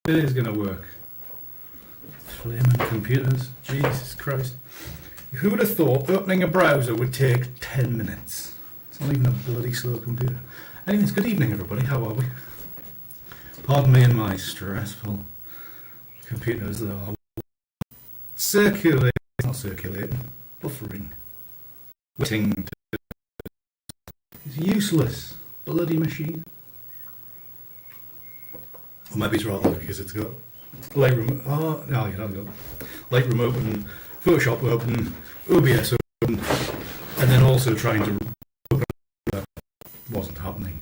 It is going to work. Flaming computers. Jesus Christ. Who would have thought opening a browser would take 10 minutes? It's not even a bloody slow computer. Anyways, good evening everybody. How are we? Pardon me and my stressful computers that are circulating, not circulating, buffering. Waiting to... It's useless. Bloody machine. Or maybe it's rather because it's got Lightroom. Oh, no, you haven't got Lightroom open, Photoshop open, OBS open, and then also trying to open that wasn't happening.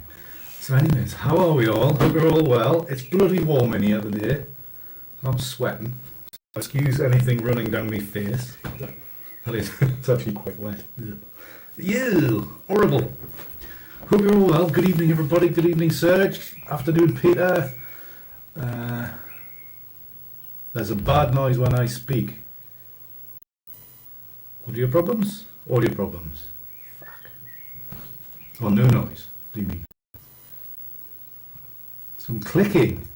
So, anyways, how are we all? Hope you're all well. It's bloody warm in here today. I'm sweating. So excuse anything running down my face. That is, it's actually quite wet. Ew, horrible. Hope you're all well. Good evening, everybody. Good evening, Serge. Afternoon, Peter. There's a bad noise when I speak. Audio problems? Audio problems. Fuck. Oh, no noise, do you mean? Some clicking.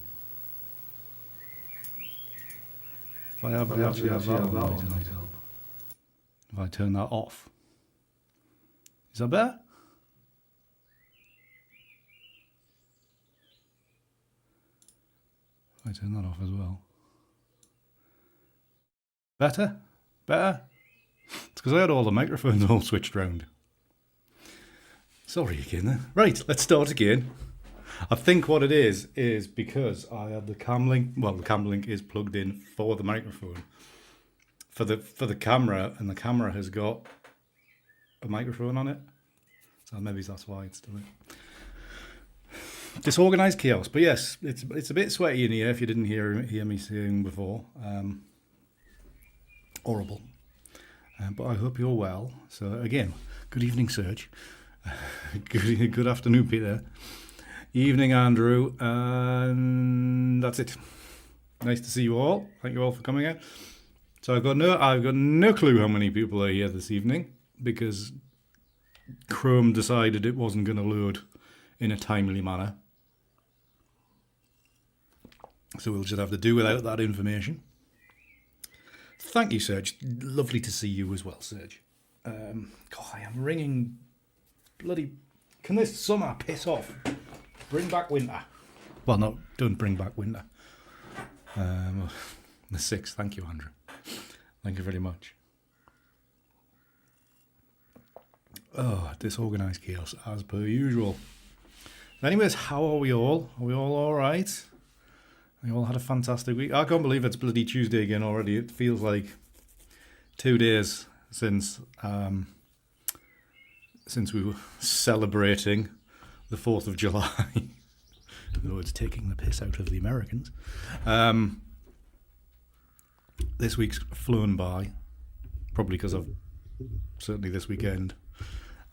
If I actually have that on, it might help. If I turn that off. Is that better? I turn that off as well. Better? Better? It's because I had all the microphones all switched round. Sorry again then. Right, let's start again. I think what it is because I had the cam link. Well, the cam link is plugged in for the microphone. For the camera, and the camera has got a microphone on it. So maybe that's why it's doing it. Disorganised chaos, but yes, it's a bit sweaty in here if you didn't hear me saying before. Horrible. But I hope you're well. So again, good evening, Serge. Good afternoon, Peter. Evening, Andrew. And that's it. Nice to see you all. Thank you all for coming out. So I've got no clue how many people are here this evening because Chrome decided it wasn't going to load in a timely manner. So we'll just have to do without that information. Thank you, Serge. Lovely to see you as well, Serge. God, I am ringing bloody... Can this summer piss off? Bring back winter. Well, no, don't bring back winter. The 6th. Thank you, Andrew. Thank you very much. Oh, disorganised chaos as per usual. Anyways, how are we all? Are we all right? We all had a fantastic week. I can't believe it's bloody Tuesday again already. It feels like 2 days since we were celebrating the 4th of July. Though it's taking the piss out of the Americans. This week's flown by, probably because of certainly this weekend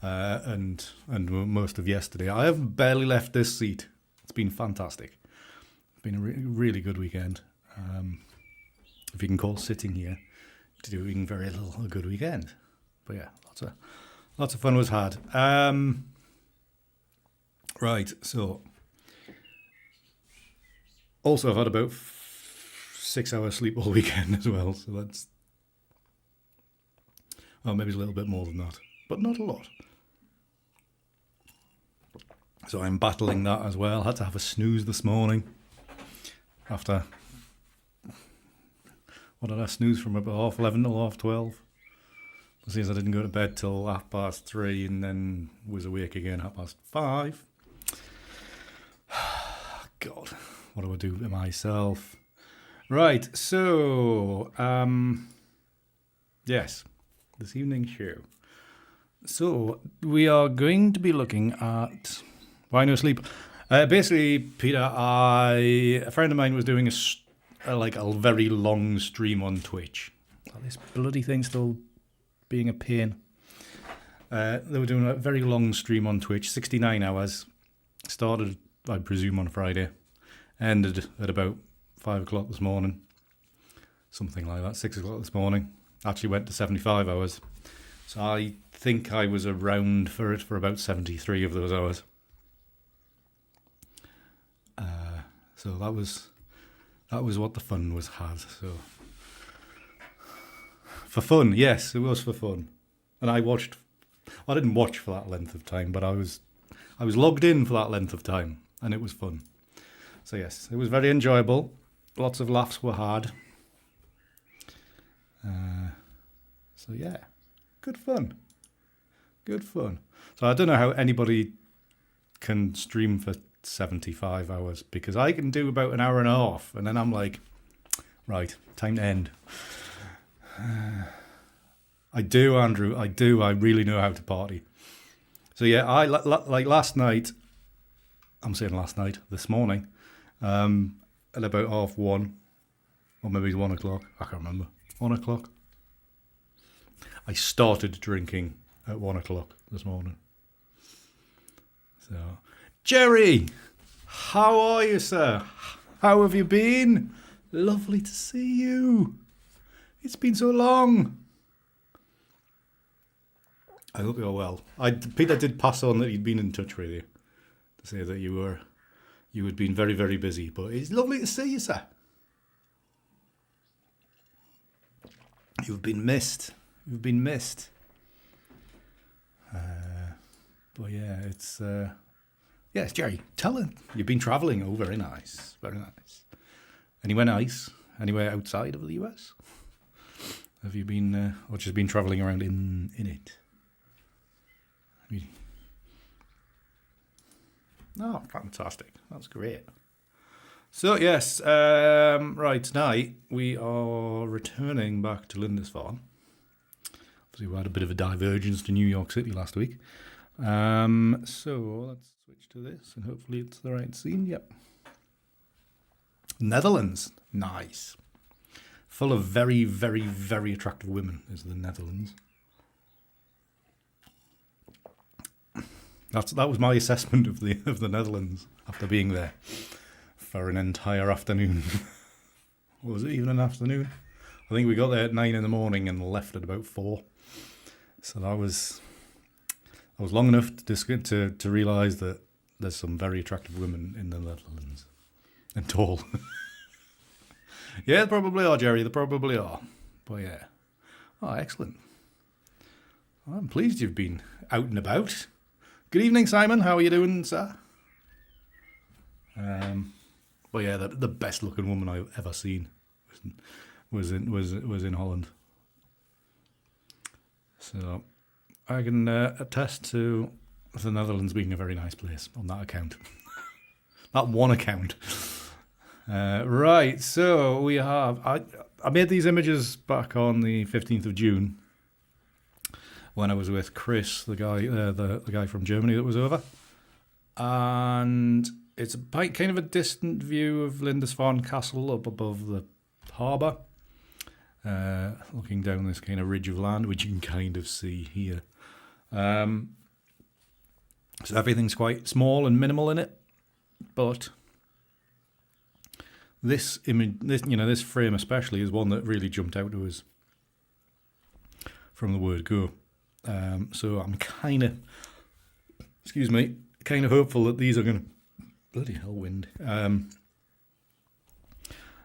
and most of yesterday. I have barely left this seat. It's been fantastic. Been a really good weekend. If you can call sitting here doing very little a good weekend. But yeah, lots of fun was had. Right, so also I've had about 6 hours sleep all weekend as well, so that's maybe a little bit more than that, but not a lot. So I'm battling that as well. Had to have a snooze this morning. After, what did I snooze from about 11:30 till 12:30? Since I didn't go to bed till 3:30 and then was awake again 5:30. God, what do I do to myself? Right, so, yes, this evening's show. So, we are going to be looking at Why No Sleep. Basically, Peter, a friend of mine was doing a very long stream on Twitch. Oh, this bloody thing's still being a pain. They were doing a very long stream on Twitch, 69 hours. Started, I presume, on Friday. Ended at about 5 o'clock this morning. Something like that, 6 o'clock this morning. Actually went to 75 hours. So I think I was around for it for about 73 of those hours. So that was That was what the fun was had. So for fun, yes, it was for fun. And I watched. I didn't watch for that length of time, but I was logged in for that length of time, and it was fun. So yes, it was very enjoyable. Lots of laughs were had. So yeah, good fun. Good fun. So I don't know how anybody can stream for 75 hours, because I can do about an hour and a half, and then I'm like, right, time to end. I do, Andrew. I do. I really know how to party. So yeah, I like last night. I'm saying last night, this morning, at about 1:30, or maybe 1 o'clock. I can't remember. 1 o'clock. I started drinking at 1 o'clock this morning. So, Jerry, how are you, sir? How have you been? Lovely to see you. It's been so long. I hope you're well. Peter did pass on that he'd been in touch with you to say that you had been very, very busy. But it's lovely to see you, sir. You've been missed. You've been missed. But yeah, it's yes, Jerry. Tell him you've been travelling. Oh, very nice, very nice. Anywhere nice? Anywhere outside of the US? Have you been, or just been travelling around in it? Oh, fantastic! That's great. So yes, right, tonight we are returning back to Lindisfarne. Obviously, we had a bit of a divergence to New York City last week. So let's switch to this, and hopefully it's the right scene. Yep. Netherlands, nice. Full of very, very, very attractive women is the Netherlands. That was my assessment of the Netherlands after being there for an entire afternoon. Was it even an afternoon? I think we got there at 9 in the morning and left at about 4. So that was long enough to realise that there's some very attractive women in the Netherlands. And tall. Yeah, they probably are, Jerry. They probably are. But yeah. Oh, excellent. Well, I'm pleased you've been out and about. Good evening, Simon. How are you doing, sir? But yeah, the best looking woman I've ever seen was in Holland. So I can attest to the Netherlands being a very nice place on that account. That one account. Right, so we have... I made these images back on the 15th of June when I was with Chris, the guy from Germany that was over. And it's kind of a distant view of Lindisfarne Castle up above the harbour. Looking down this kind of ridge of land, which you can kind of see here. So everything's quite small and minimal in it, but this image, this frame especially, is one that really jumped out to us from the word go. So I'm kind of hopeful that these are going to, bloody hell, wind, going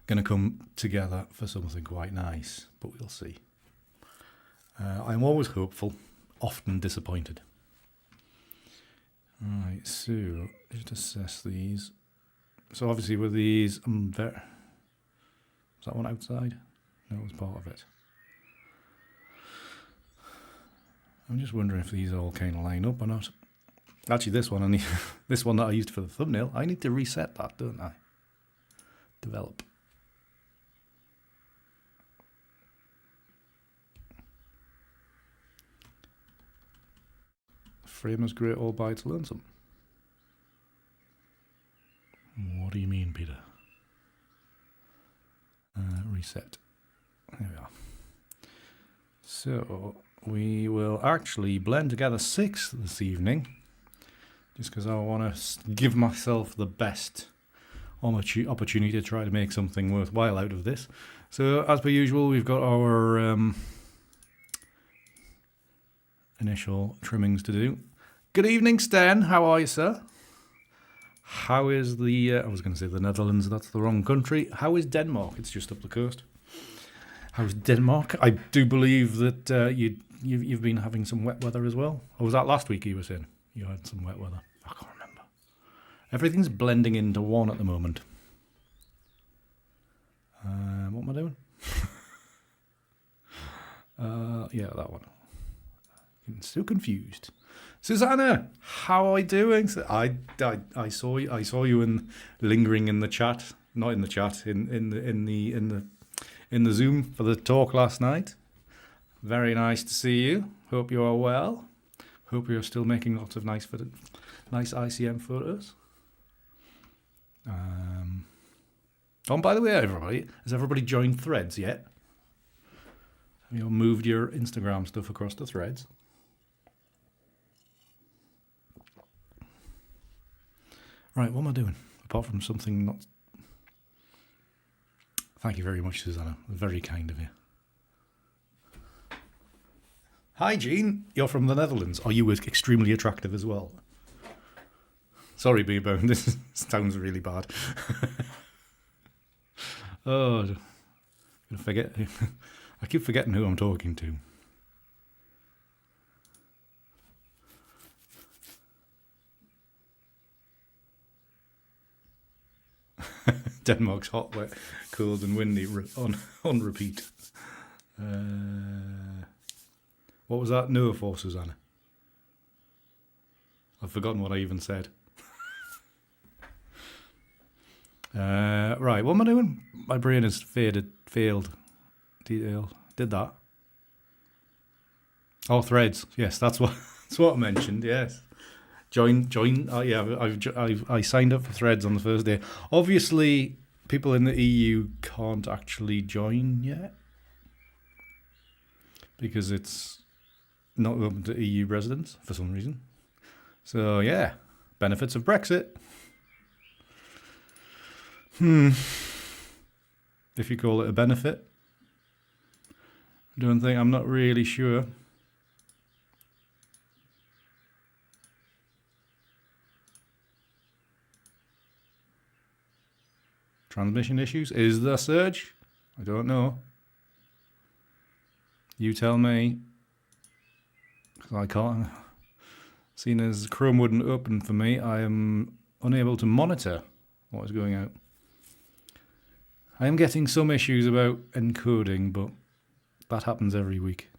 to come together for something quite nice, but we'll see. I'm always hopeful, often disappointed. Right, so just assess these. So obviously with these, is that one outside? No, it was part of it. I'm just wondering if these all kind of line up or not. Actually, this one, this one that I used for the thumbnail, I need to reset that, don't I? Develop. Frame is great all by its lonesome. What do you mean, Peter? Reset. There we are. So we will actually blend together 6 this evening, just because I want to give myself the best opportunity to try to make something worthwhile out of this. So as per usual, we've got our initial trimmings to do. Good evening, Stan. How are you, sir? How is I was going to say the Netherlands, that's the wrong country. How is Denmark? It's just up the coast. How's Denmark? I do believe that you've been having some wet weather as well. Or was that last week you were saying you had some wet weather? I can't remember. Everything's blending into one at the moment. What am I doing? Yeah, that one. I'm so confused. Susanna, how are you doing? I saw you lingering in the chat, not in the chat, in the Zoom for the talk last night. Very nice to see you. Hope you are well. Hope you're still making lots of nice ICM photos. By the way, everybody, has everybody joined Threads yet? Have you moved your Instagram stuff across to Threads? Right, what am I doing? Apart from something not... Thank you very much, Susanna. Very kind of you. Hi, Jean. You're from the Netherlands. Are you extremely attractive as well? Sorry, B-Bone. This sounds really bad. Oh, I'm gonna forget. I keep forgetting who I'm talking to. Denmark's hot, wet, cold and windy on repeat. What was that? No for Susanna. I've forgotten what I even said. Right, what am I doing? My brain has failed. Detail. Did that? Oh, Threads. Yes, that's what I mentioned. Yes. Join. Yeah, I signed up for Threads on the first day. Obviously, people in the EU can't actually join yet because it's not open to EU residents for some reason. So yeah, benefits of Brexit. If you call it a benefit, I'm not really sure. Transmission issues? Is there a surge? I don't know. You tell me. Because I can't. Seeing as Chrome wouldn't open for me, I am unable to monitor what is going out. I am getting some issues about encoding, but that happens every week.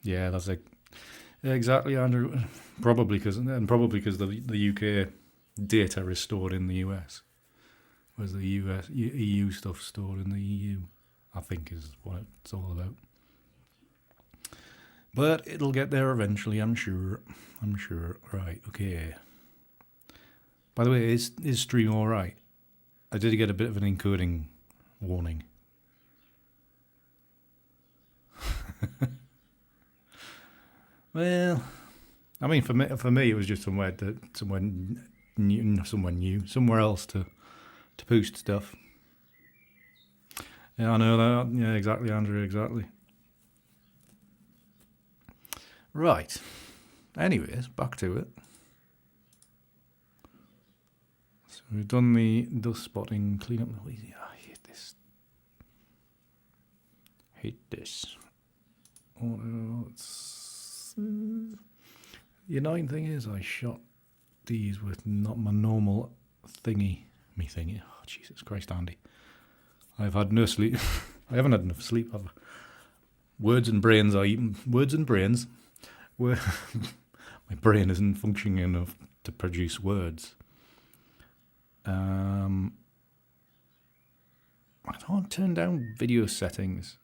Yeah, that's like exactly, Andrew. Probably because the UK data is stored in the US, whereas the EU stuff stored in the EU. I think is what it's all about. But it'll get there eventually, I'm sure. Right, okay. By the way, is stream all right? I did get a bit of an encoding warning. Well, I mean, for me, it was just somewhere somewhere else to post stuff. Yeah, I know that. Yeah, exactly, Andrew, exactly. Right. Anyways, back to it. So we've done the dust spotting cleanup. I hate this. Oh no, the annoying thing is I shot these with not my normal thingy. Oh, Jesus Christ, Andy. I've had no sleep. I haven't had enough sleep. Words and brains. My brain isn't functioning enough to produce words. I can't turn down video settings.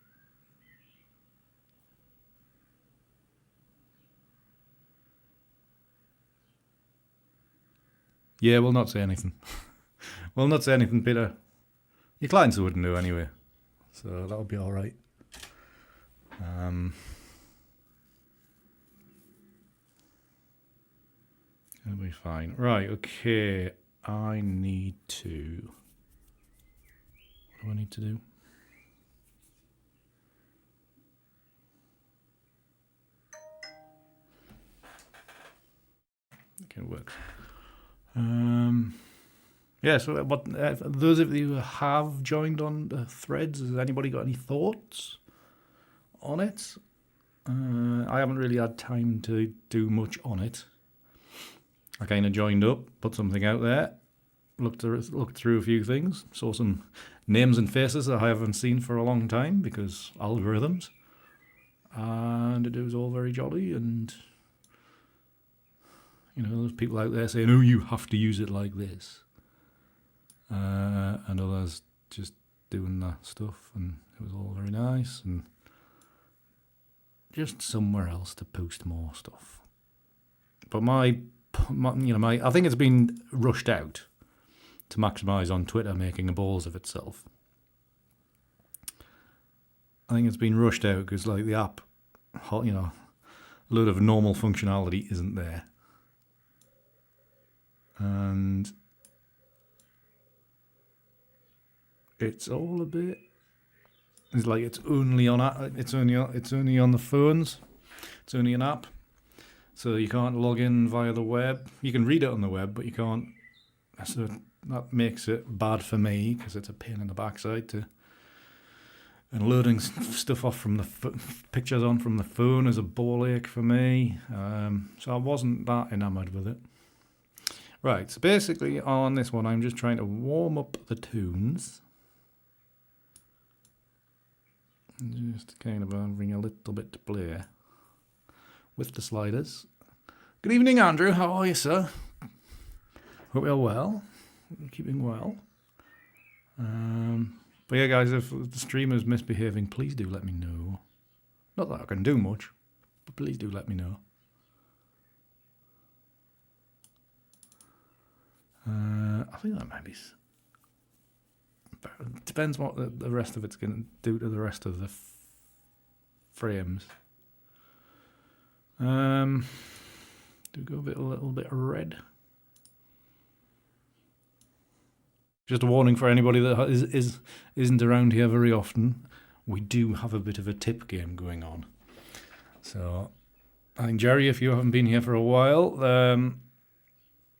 Yeah, we'll not say anything. We'll not say anything, Peter. Your clients wouldn't know anyway, so that'll be all right. It'll be fine. Right, okay. I need to... What do I need to do? Okay, it works. Yeah, so what, those of you who have joined on the threads, has anybody got any thoughts on it? I haven't really had time to do much on it. I kind of joined up, put something out there, looked through a few things, saw some names and faces that I haven't seen for a long time because algorithms, and it was all very jolly. And you know, there's people out there saying, "Oh, you have to use it like this," and others just doing that stuff, and it was all very nice and just somewhere else to post more stuff. But I think it's been rushed out to maximise on Twitter making balls of itself. I think it's been rushed out because, like, the app, you know, a load of normal functionality isn't there, and it's all a bit. It's like it's only on the phones. It's only an app, so you can't log in via the web. You can read it on the web, but you can't. So that makes it bad for me because it's a pain in the backside and loading stuff off from the pictures on from the phone is a ball ache for me. So I wasn't that enamoured with it. Right, so basically on this one, I'm just trying to warm up the tunes. Just kind of having a little bit to play with the sliders. Good evening, Andrew. How are you, sir? Hope you're well. Keeping well. But yeah, guys, if the stream is misbehaving, please do let me know. Not that I can do much, but please do let me know. I think that might be. It depends what the rest of it's going to do to the rest of the frames. Do go a little bit red. Just a warning for anybody that isn't around here very often. We do have a bit of a tip game going on. So, I think, Jerry, if you haven't been here for a while,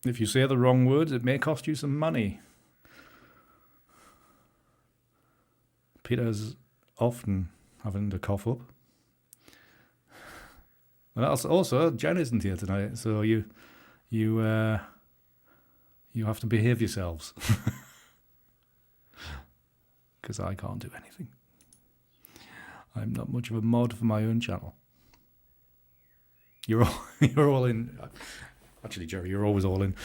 if you say the wrong words, it may cost you some money. Peter's often having to cough up. And also, Jen isn't here tonight, so you have to behave yourselves. Because I can't do anything. I'm not much of a mod for my own channel. You're all in. Actually, Jerry, you're always all in.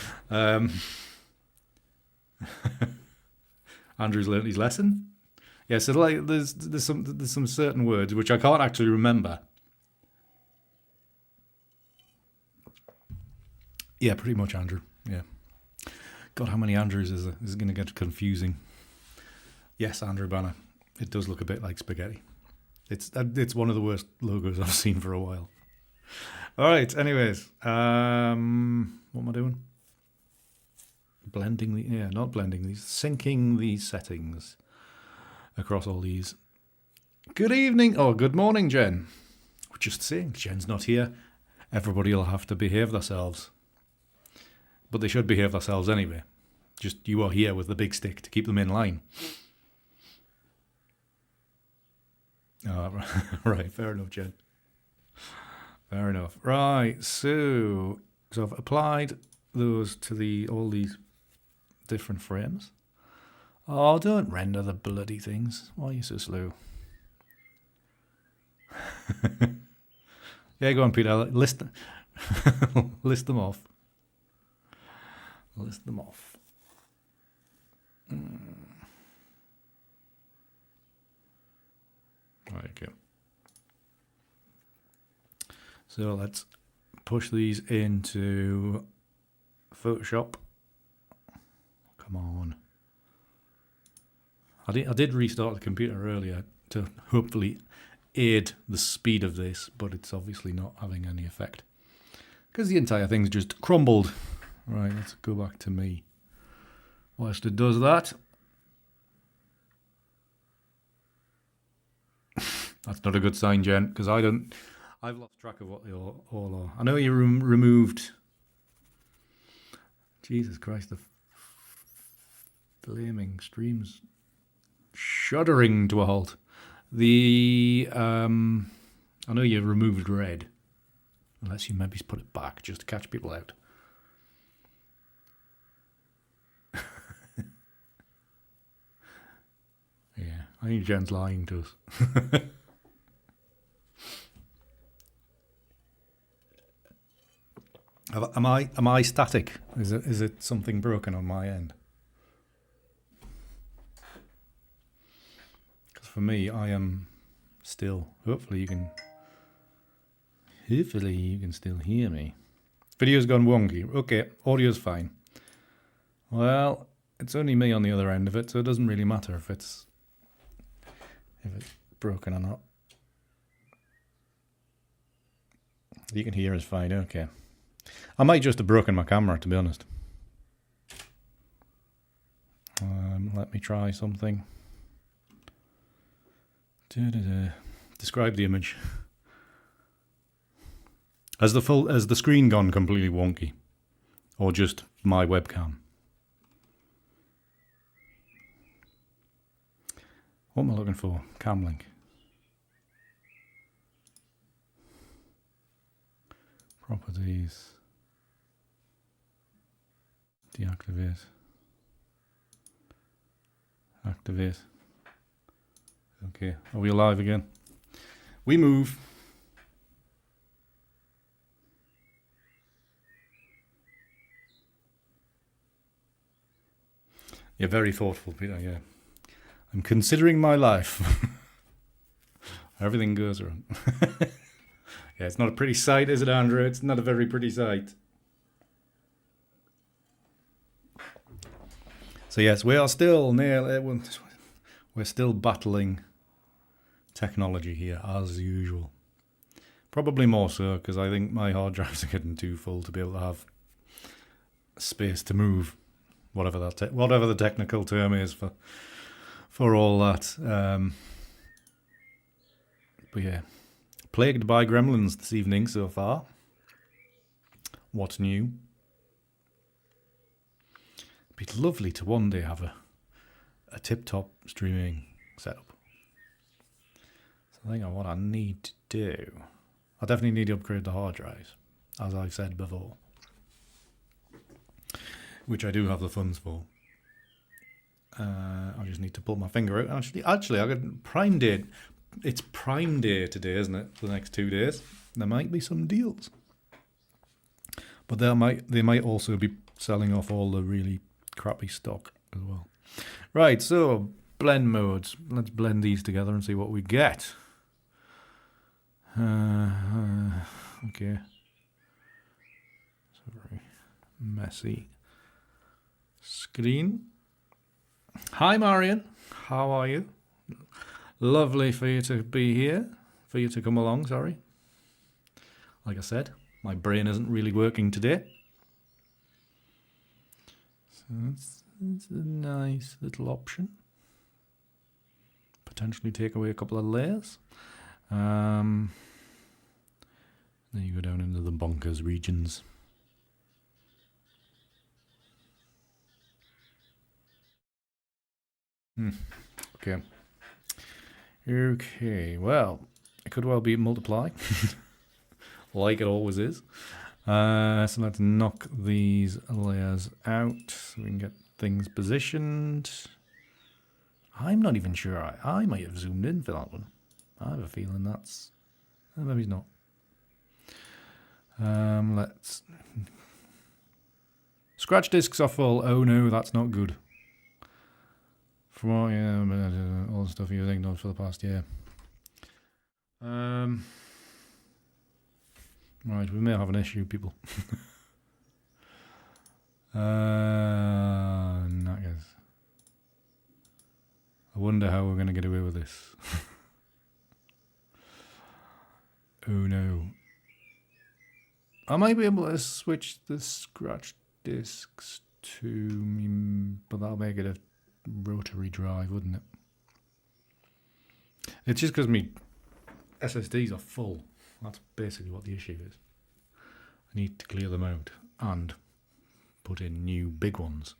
Andrew's learnt his lesson. Yeah, so like there's some certain words which I can't actually remember. Yeah, pretty much Andrew. Yeah. God, how many Andrews is there? This is going to get confusing. Yes, Andrew Banner. It does look a bit like spaghetti. It's one of the worst logos I've seen for a while. All right. Anyways, what am I doing? Not blending these, syncing these settings across all these. Good evening, or good morning, Jen. We're just saying, Jen's not here. Everybody will have to behave themselves. But they should behave themselves anyway. Just you are here with the big stick to keep them in line. Oh, right, fair enough, Jen. Fair enough. Right, so I've applied those to all these different frames. Oh, don't render the bloody things. Why are you so slow? Yeah, go on, Peter. List them off. List them off. Right, okay. So let's push these into Photoshop. Come on. I did restart the computer earlier to hopefully aid the speed of this, but it's obviously not having any effect because the entire thing's just crumbled. Right, let's go back to me. Whilst it does that, that's not a good sign, Jen, because I've lost track of what they all are. I know you removed Jesus Christ, the flaming stream's shuddering to a halt. I know you removed red, unless you maybe put it back just to catch people out. Yeah, I think Jen's lying to us. Am I static? Is it something broken on my end? Because for me, I am still. Hopefully you can still hear me. Video's gone wonky. Okay, audio's fine. Well, it's only me on the other end of it, so it doesn't really matter if it's broken or not. You can hear us fine. Okay. I might just have broken my camera, to be honest. Let me try something. Describe the image. Has the screen gone completely wonky, or just my webcam? What am I looking for? Cam link. Properties. Deactivate. Activate. Okay, are we alive again? We move. You're very thoughtful, Peter, yeah. I'm considering my life. Everything goes wrong. Yeah, it's not a pretty sight, is it, Andrew? It's not a very pretty sight. So yes, we are still we're still battling technology here, as usual. Probably more so, because I think my hard drives are getting too full to be able to have space to move, whatever the technical term is for all that. But yeah, plagued by gremlins this evening so far. What's new? It'd be lovely to one day have a tip-top streaming setup. So I think what I need to do, I definitely need to upgrade the hard drives, as I've said before, which I do have the funds for. I just need to pull my finger out. Actually, I got Prime Day. It's Prime Day today, isn't it? For the next 2 days, there might be some deals, but they might also be selling off all the really crappy stock as well. Right, so blend modes. Let's blend these together and see what we get. Okay. So very messy screen. Hi, Marion. How are you? Lovely for you to be here. For you to come along, sorry. Like I said, my brain isn't really working today. So that's a nice little option. Potentially take away a couple of layers. Then you go down into the bonkers regions. Okay. Okay, well, it could well be multiply, like it always is. So let's knock these layers out so we can get things positioned. I'm not even sure. I might have zoomed in for that one. I have a feeling that's... maybe not. Let's... Scratch discs are full. Oh no, that's not good. From all the stuff you've ignored for the past year. Right, we may have an issue, people. I guess. I wonder how we're going to get away with this. Oh no. I might be able to switch the scratch discs to... but that'll make it a rotary drive, wouldn't it? It's just because my SSDs are full. That's basically what the issue is. I need to clear them out and put in new big ones.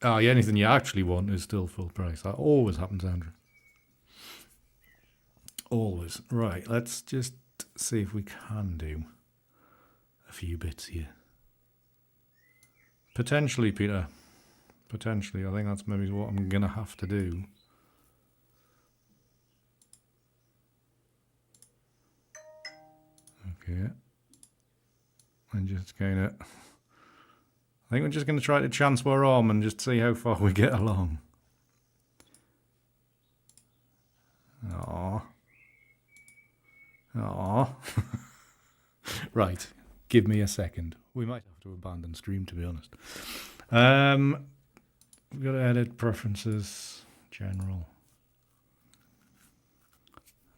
Oh, yeah, anything you actually want is still full price. That always happens, Andrew. Always. Right, let's just see if we can do a few bits here. Potentially, Peter. Potentially. I think that's maybe what I'm going to have to do. Okay. And just kind of... I think we're just going to try to chance our arm and just see how far we get along. Aww. Aww. Right. Give me a second. We might have to abandon stream, to be honest. We've got to edit preferences, general.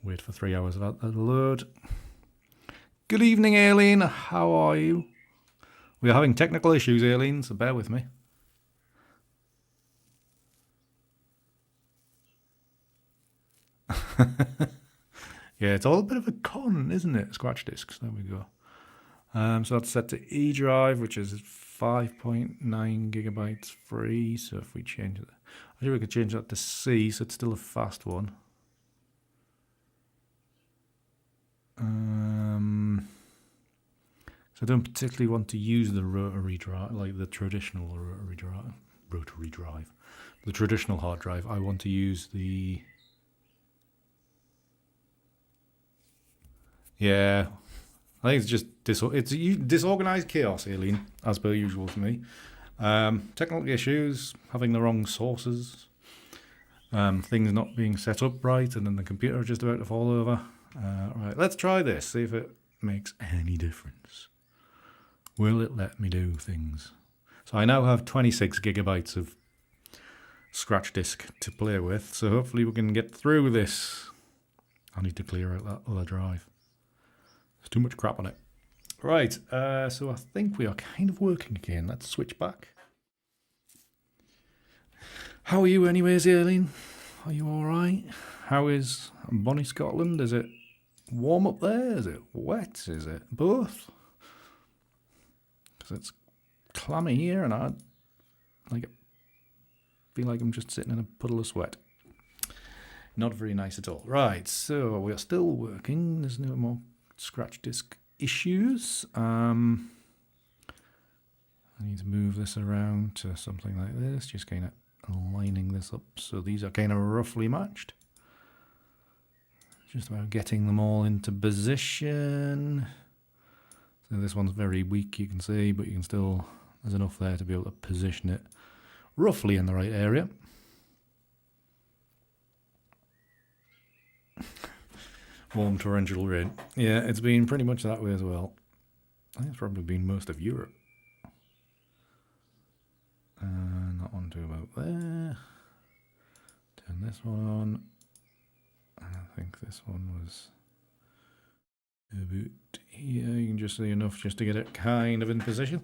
Wait for 3 hours of that to load. Good evening, Aileen. How are you? We are having technical issues, Aileen, so bear with me. Yeah, it's all a bit of a con, isn't it? Scratch discs. There we go. So that's set to E drive, which is 5.9 gigabytes free. So if we change it, I think we could change that to C, so it's still a fast one. So I don't particularly want to use the rotary drive, like the traditional rotary drive, the traditional hard drive. I want to use the... Yeah, I think it's just disorganized chaos, Aileen, as per usual for me. Technical issues, having the wrong sources, things not being set up right, and then the computer just about to fall over. Right, let's try this, see if it makes any difference. Will it let me do things? So I now have 26 gigabytes of scratch disk to play with, so hopefully we can get through this. I need to clear out that other drive. There's too much crap on it. Right, so I think we are kind of working again. Let's switch back. How are you anyways, Aileen? Are you alright? How is bonnie Scotland? Is it warm up there? Is it wet? Is it both? Because it's clammy here and I feel like I'm just sitting in a puddle of sweat. Not very nice at all. Right, so we are still working. There's no more scratch disk issues. I need to move this around to something like this, just kind of lining this up so these are kind of roughly matched. Just about getting them all into position. So this one's very weak, you can see, but you can still, there's enough there to be able to position it roughly in the right area. Warm torrential rain. Yeah, it's been pretty much that way as well. I think it's probably been most of Europe. And that one to about there. Turn this one on. I think this one was about here. You can just see enough just to get it kind of in position.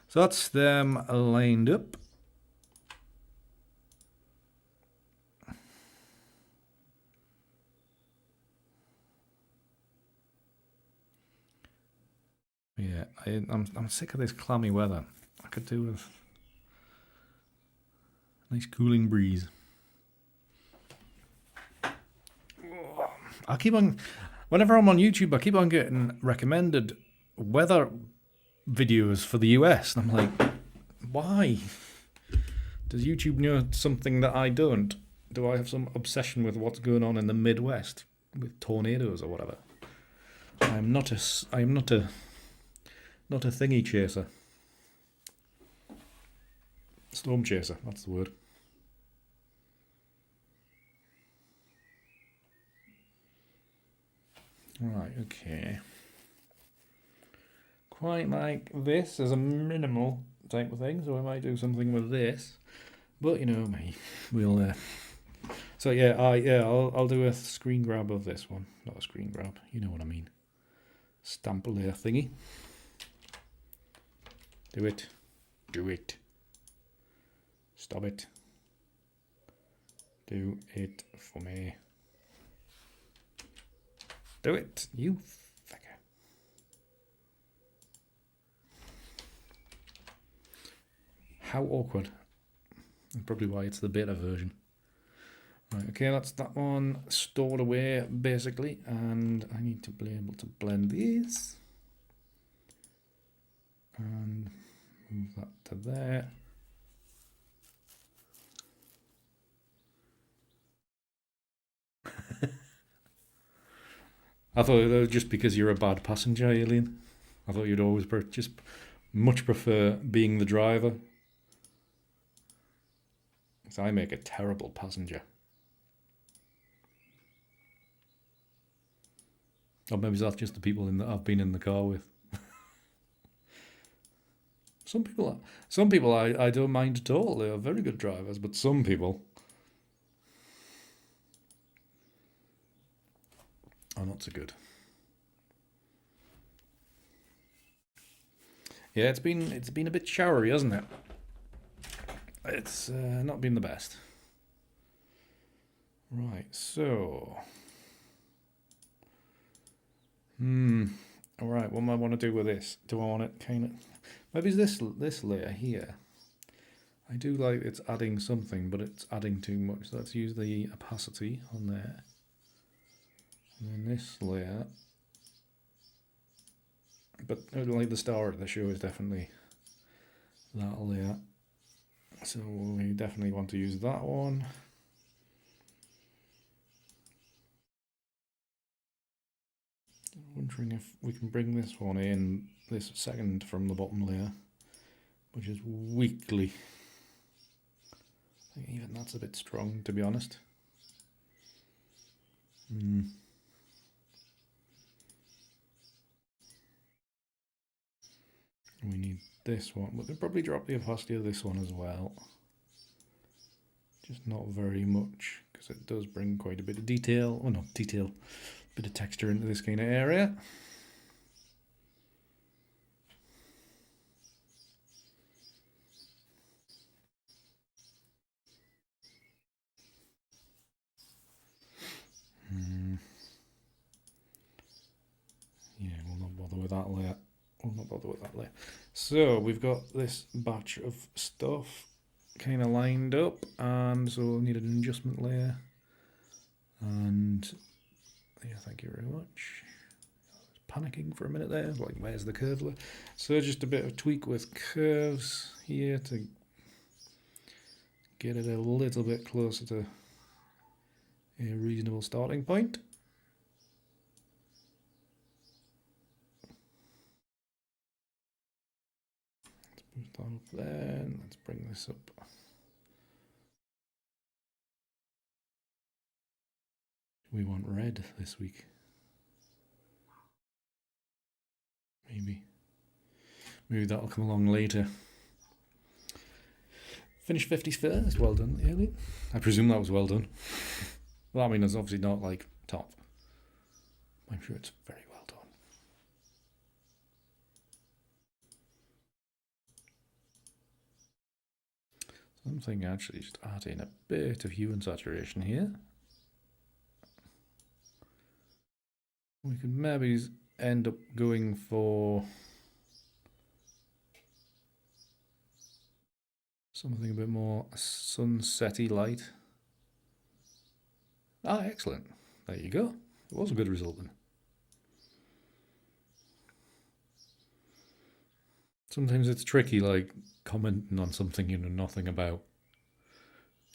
So that's them lined up. Yeah, I'm sick of this clammy weather. I could do with a nice cooling breeze. I keep on, whenever I'm on YouTube, I keep on getting recommended weather videos for the US. And I'm like, why? Does YouTube know something that I don't? Do I have some obsession with what's going on in the Midwest with tornadoes or whatever? I'm not a thingy chaser. Storm chaser, that's the word. Right, okay. Quite like this as a minimal type of thing, so I might do something with this. But you know me, we'll. So yeah, I'll do a screen grab of this one. Not a screen grab, you know what I mean. Stamp layer thingy. Do it. Do it. Stop it. Do it for me. Do it, you fucker. How awkward. That's probably why it's the beta version. Right, okay, that's that one stored away basically, and I need to be able to blend these and move that to there. I thought that was just because you're a bad passenger, Aileen. I thought you'd always just much prefer being the driver. Because I make a terrible passenger. Or maybe that's just the people that I've been in the car with. Some people I don't mind at all. They are very good drivers, but some people are not so good. Yeah, it's been a bit showery, hasn't it? It's not been the best. Right, so all right, what am I want to do with this? Do I want it kind of maybe this layer here? I do like it's adding something, but it's adding too much. So let's use the opacity on there. And then this layer. But like the star of the show is definitely that layer. So we definitely want to use that one. I'm wondering if we can bring this one in, this second from the bottom layer, which is weakly. I think even that's a bit strong, to be honest. We need this one. We could probably drop the opacity of this one as well. Just not very much, because it does bring quite a bit of detail. Oh, not detail. A bit of texture into this kind of area. Yeah, we'll not bother with that layer. So we've got this batch of stuff kind of lined up, and so we'll need an adjustment layer. And yeah, thank you very much. I was panicking for a minute there, like where's the curve layer? So just a bit of tweak with curves here to get it a little bit closer to a reasonable starting point. Let's move that up there, and let's bring this up. We want red this week. Maybe that'll come along later. Finish 50s first. Well done, Aileen. I presume that was well done. Well, I mean, it's obviously not like top. I'm sure it's very well done. Something actually just add in a bit of hue and saturation here. We could maybe end up going for something a bit more sunsetty light. Ah, excellent. There you go. It was a good result then. Sometimes it's tricky, like commenting on something you know nothing about.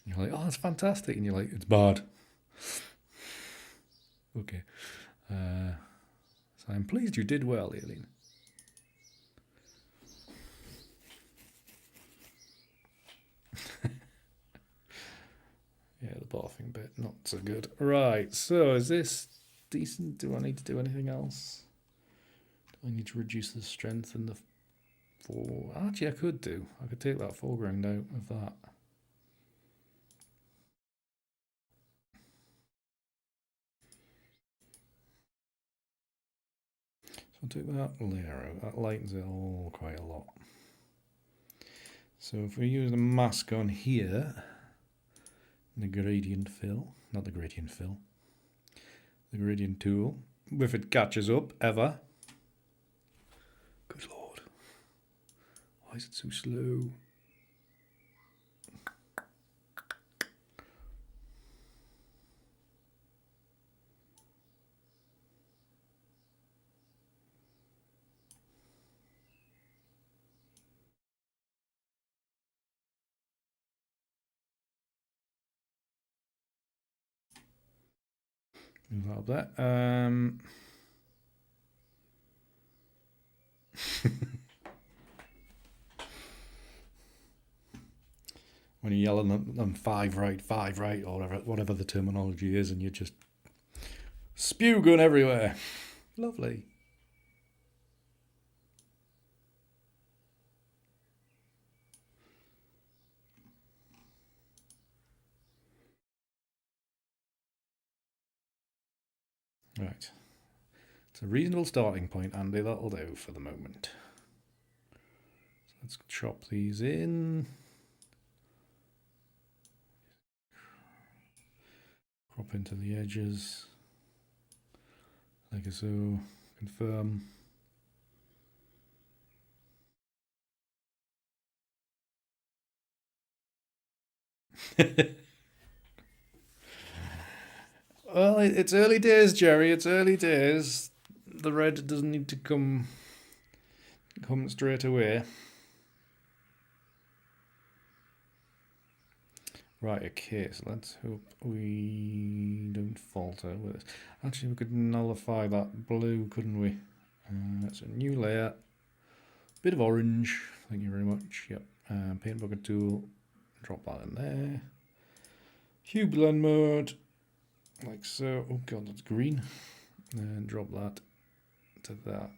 You're like, oh, that's fantastic. And you're like, it's bad. Okay. So I'm pleased you did well, Aileen. Yeah, the barfing bit, not so good. Right, so is this decent? Do I need to do anything else? Do I need to reduce the strength and the Actually, I could do. I could take that foreground out of that. So I'll take that layer out. That lightens it all quite a lot. So if we use the mask on here, the gradient fill, not the gradient fill, the gradient tool, if it catches up ever. Good lord. Why is it so slow? Move that up there. When you're yelling at them 5 right, or whatever the terminology is, and you're just spew going everywhere. Lovely. Right. It's a reasonable starting point, Andy. That'll do for the moment. So let's chop these in. Crop into the edges. Like so. Confirm. Well, it's early days, Jerry. It's early days. The red doesn't need to come straight away. Right, okay, so let's hope we don't falter with this. Actually, we could nullify that blue, couldn't we? That's a new layer. Bit of orange, thank you very much. Yep, paint bucket tool, drop that in there. Hue blend mode, like so. Oh god, that's green. And drop that to that.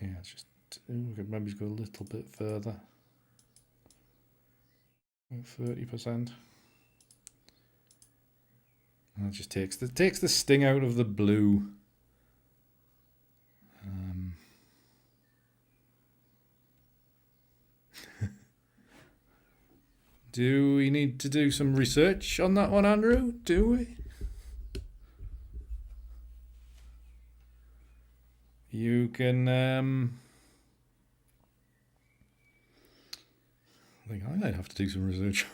Yeah, it's just, we could maybe go a little bit further. 30%. That just takes the sting out of the blue. Do we need to do some research on that one, Andrew? Do we? You can. I think I might have to do some research.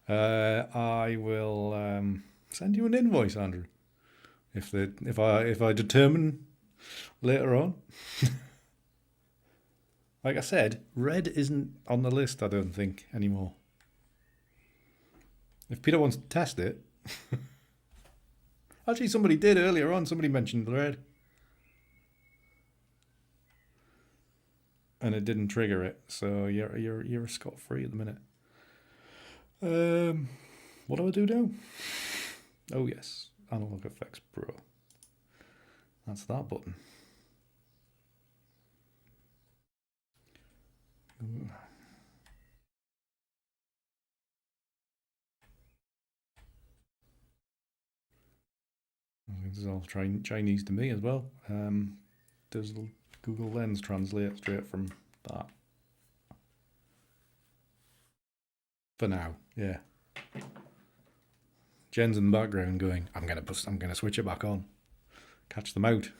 I will send you an invoice, Andrew. If I determine later on. Like I said, red isn't on the list, I don't think, anymore. If Peter wants to test it. Actually, somebody did earlier on. Somebody mentioned red. And it didn't trigger it, so you're scot-free at the minute. What do I do now? Oh yes, Analog Effects Pro. That's that button. Ooh. This is all Chinese to me as well. Does Google Lens translate straight from that? For now, yeah. Jen's in the background going, I'm gonna switch it back on. Catch them out.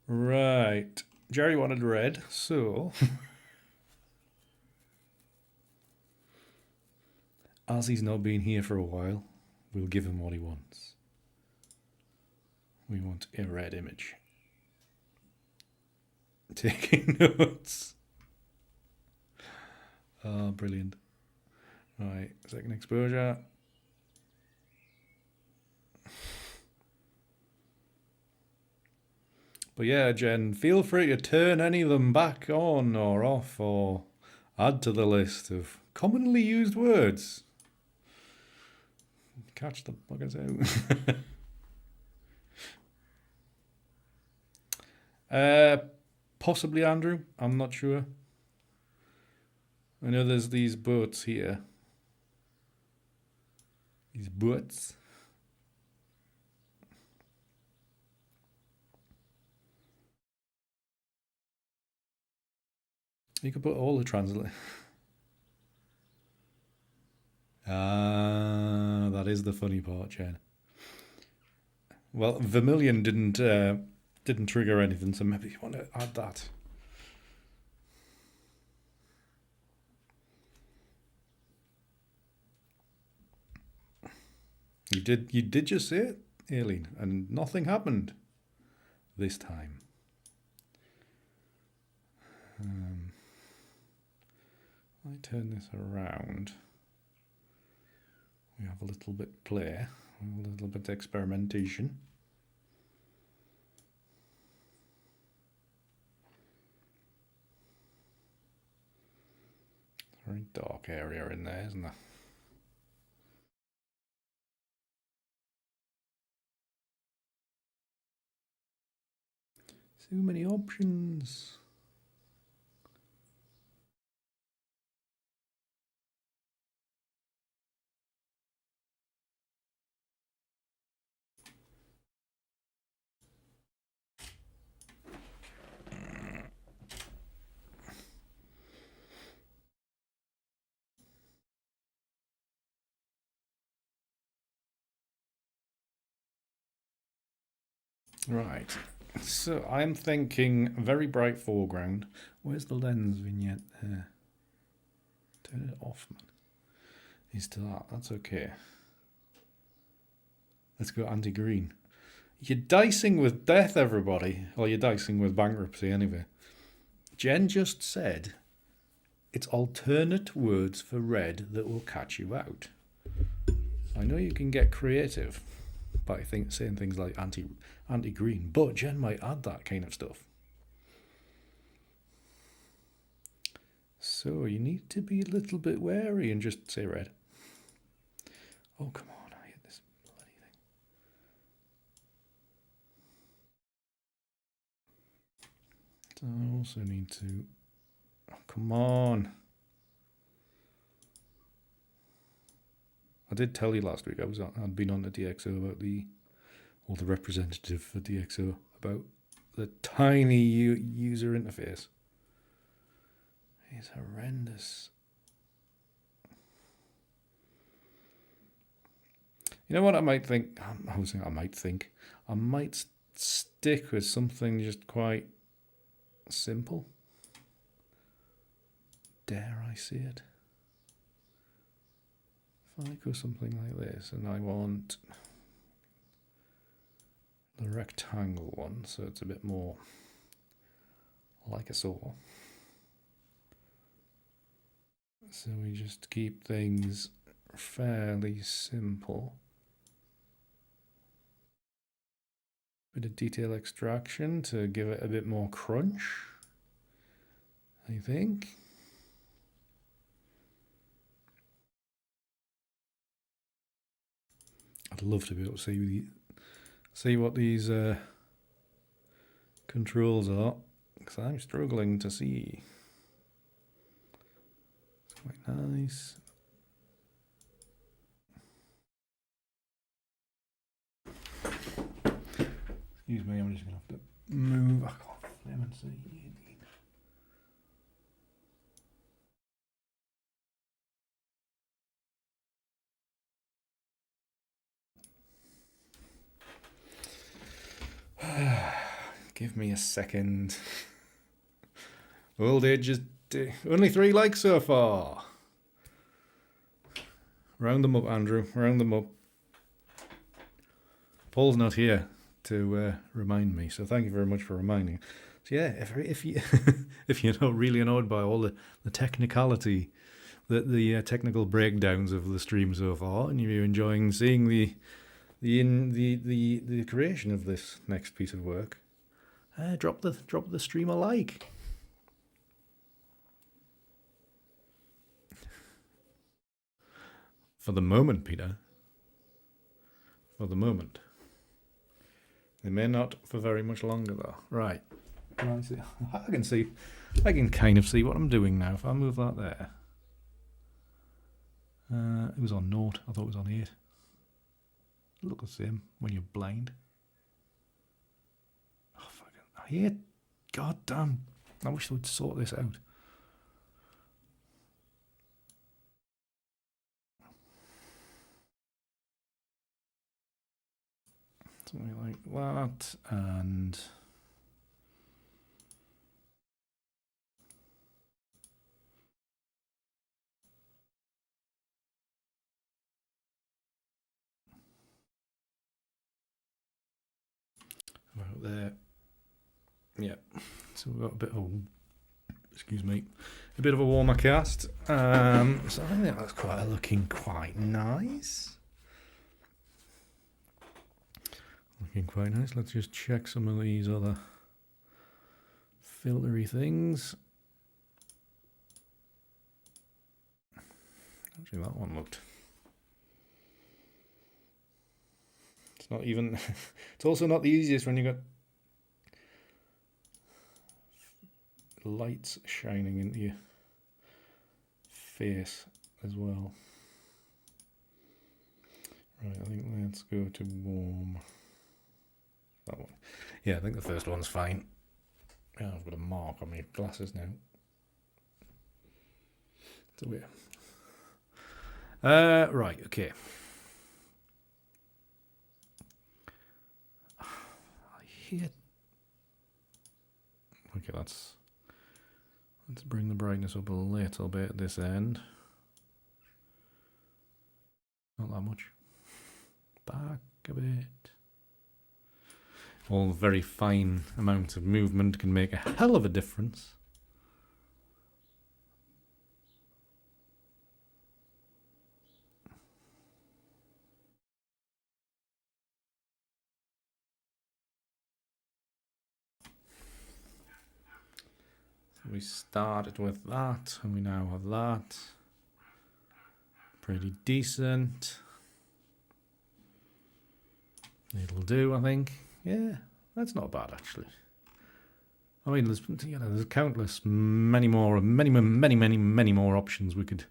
Right. Jerry wanted red, so as he's not been here for a while, we'll give him what he wants. We want a red image. Taking notes. Oh, brilliant. Right, second exposure. But yeah, Jen, feel free to turn any of them back on or off or add to the list of commonly used words. Catch the buggers out. Possibly Andrew, I'm not sure. I know there's these boats here. These boats. You could put all the translate. Ah, that is the funny part, Jen. Well, Vermilion didn't trigger anything, so maybe you want to add that. You did just say it, Aileen, and nothing happened this time. I turn this around, we have a little bit play, a little bit experimentation. Very dark area in there, isn't there? So many options. Right, so I'm thinking very bright foreground. Where's the lens vignette there? Turn it off, man. He's to that, that's okay. Let's go anti-green. You're dicing with death, everybody. Or you're dicing with bankruptcy, anyway. Jen just said it's alternate words for red that will catch you out. I know you can get creative by saying things like anti-green, but Jen might add that kind of stuff. So you need to be a little bit wary and just say red. Oh, come on, I hate this bloody thing. I also need to... Oh, come on. I did tell you last week I'd been on the DxO about the representative for DxO about the tiny user interface. It's horrendous. You know what I might think? I might stick with something just quite simple. Dare I say it? If I go something like this, and I want the rectangle one, so it's a bit more like a saw. So we just keep things fairly simple. Bit of detail extraction to give it a bit more crunch, I think. I'd love to be able to see what these controls are, because I'm struggling to see. It's quite nice. Excuse me, I'm just going to have to move. I can't flame and see. Give me a second. Old age is only 3 likes so far. Round them up, Andrew. Round them up. Paul's not here to remind me, so thank you very much for reminding. So yeah, if you if you're not really annoyed by all the technicality, the technical breakdowns of the stream so far, and you're enjoying seeing the creation of this next piece of work, drop the stream a like. For the moment, Peter. For the moment. They may not for very much longer, though. Right. Can I see? I can kind of see what I'm doing now. If I move that there. It was on 0. I thought it was on 8. Look the same when you're blind. Oh, fucking, I hate. God damn. I wish they would sort this out. Something like that, and about there. Yeah, so we've got a bit of excuse me, a bit of a warmer cast. So I think that's looking quite nice. Looking quite nice. Let's just check some of these other filtery things. Actually, that one looked. It's not even. It's also not the easiest when you got lights shining into your face as well. Right, I think let's go to warm. That one. Yeah, I think the first one's fine. Yeah, I've got a mark on my glasses now. So yeah. Right, okay. I hate. Okay, let's bring the brightness up a little bit at this end. Not that much. Back a bit. All very fine amounts of movement can make a hell of a difference. So we started with that, and we now have that. Pretty decent. It'll do, I think. Yeah, that's not bad actually. I mean, there's countless, many more options we could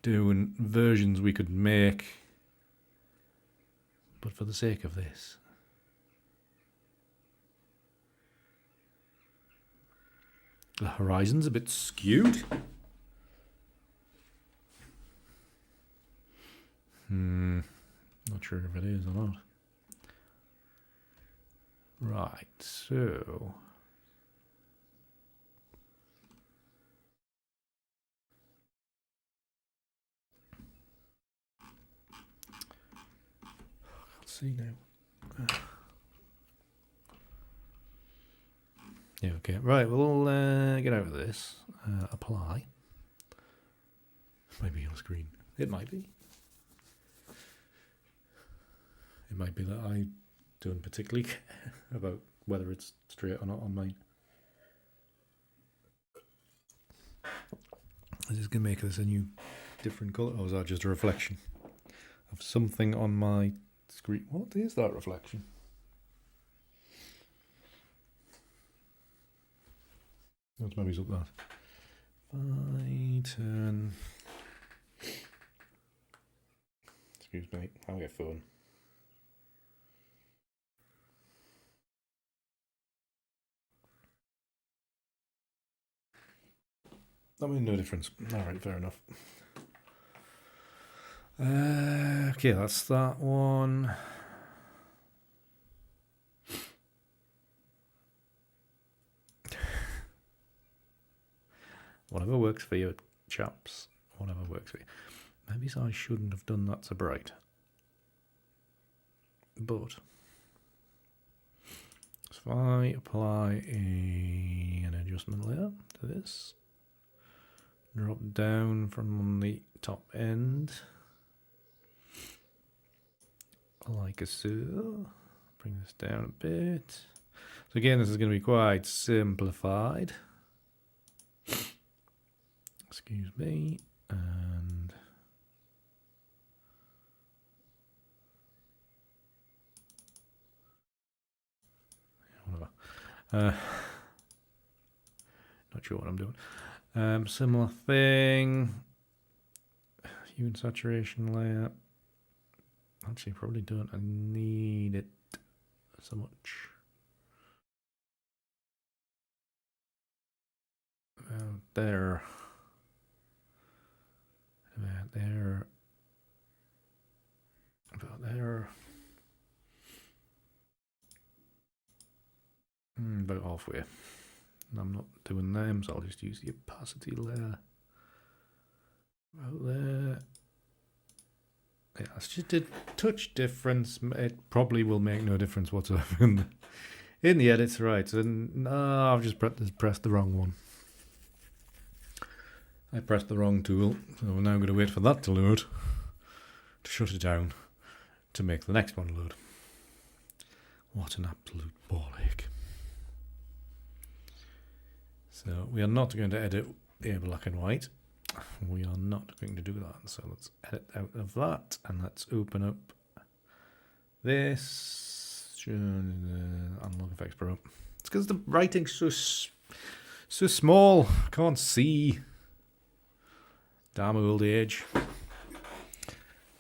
do and versions we could make. But for the sake of this, the horizon's a bit skewed. Not sure if it is or not. Right, so let's see now. Yeah, okay. Right, we'll get out of this. Apply. Might be on screen. It might be. It might be that I don't particularly care about whether it's straight or not on mine. I'm just going to make this a new different colour. Or is that just a reflection of something on my screen? What is that reflection? Let's maybe up that. If I turn. Excuse me, I'll get phone. That made no difference. Alright, fair enough. Okay, that's that one. Whatever works for you, chaps. Whatever works for you. Maybe I shouldn't have done that so bright. But if I apply an adjustment layer to this, drop down from the top end, like so. Bring this down a bit. So again, this is going to be quite simplified. Excuse me, and whatever. Not sure what I'm doing. Similar thing. Hue and saturation layer. Actually, probably don't need it so much. There. About there. About there. About halfway. I'm not doing them, so I'll just use the opacity layer. About there. Yeah, it's just a touch difference. It probably will make no difference whatsoever in the edits, right? So no, I've just pressed the wrong one. I pressed the wrong tool, so we're now going to wait for that to load, to shut it down, to make the next one load. What an absolute ball ache. So we are not going to edit the black and white. We are not going to do that. So let's edit out of that, and let's open up this Analog Effects Pro. It's because the writing's so small. I can't see. Damn old age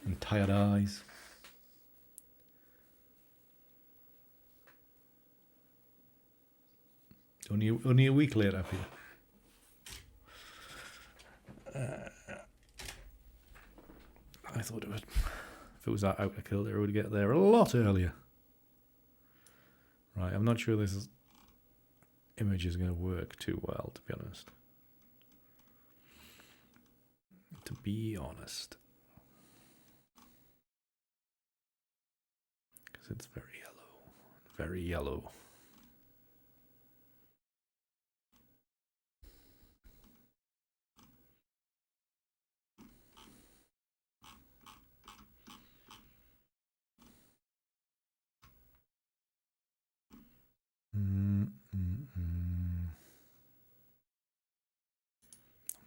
and tired eyes. Only a week later, Peter. I thought it would. If it was that outer kilter, it would get there a lot earlier. Right, I'm not sure this image is going to work too well, to be honest. Because it's very yellow. Very yellow.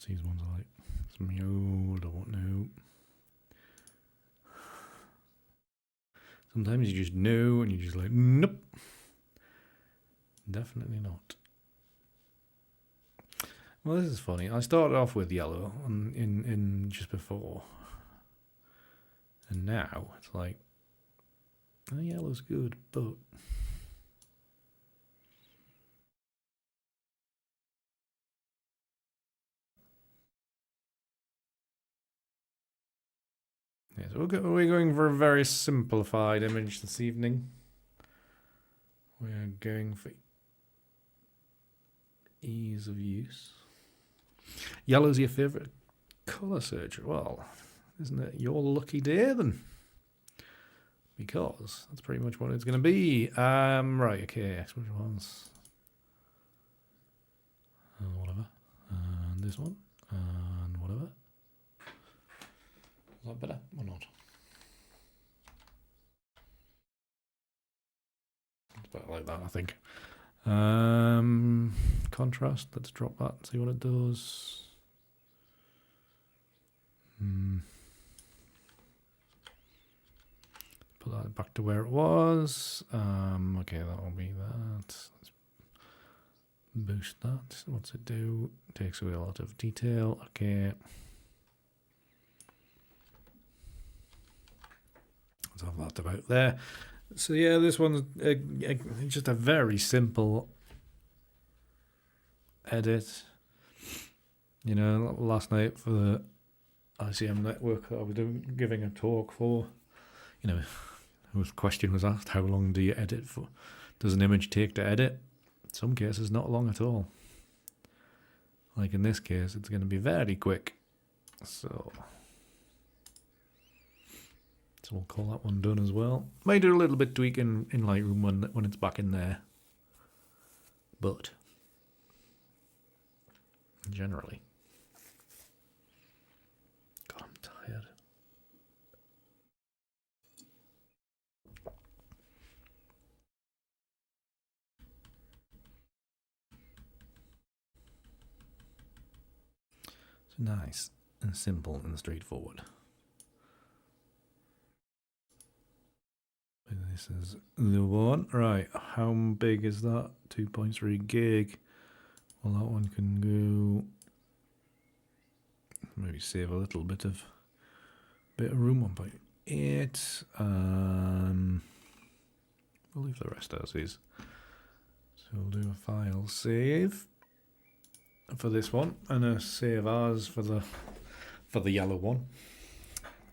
These ones are like some old, I don't know. Sometimes you just know and you're just like, nope. Definitely not. Well, this is funny. I started off with yellow in just before. And now it's like, oh, yellow's good, but yeah, so we're going for a very simplified image this evening. We're going for ease of use. Yellow's your favourite colour search. Well, isn't it your lucky day then? Because that's pretty much what it's going to be. Right, okay, which ones? Whatever. And this one. And whatever. Is that better or not? It's better like that, I think. Contrast, let's drop that and see what it does. Put that back to where it was. Okay, that'll be that. Let's boost that. What's it do? Takes away a lot of detail. Okay. Let's have that about there. So yeah, this one's just a very simple edit. You know, last night for the ICM network I was giving a talk for, you know, the question was asked, how long do you edit for? Does an image take to edit? In some cases, not long at all. Like in this case, it's going to be very quick. So we'll call that one done as well. Might do a little bit tweaking in Lightroom when it's back in there. But generally. God, I'm tired. So nice and simple and straightforward. This is the one. Right, how big is that? 2.3 gig. Well, that one can go. Maybe save a little bit of room. 1.8. We'll leave the rest as is. So we'll do a file save for this one and a save as for the yellow one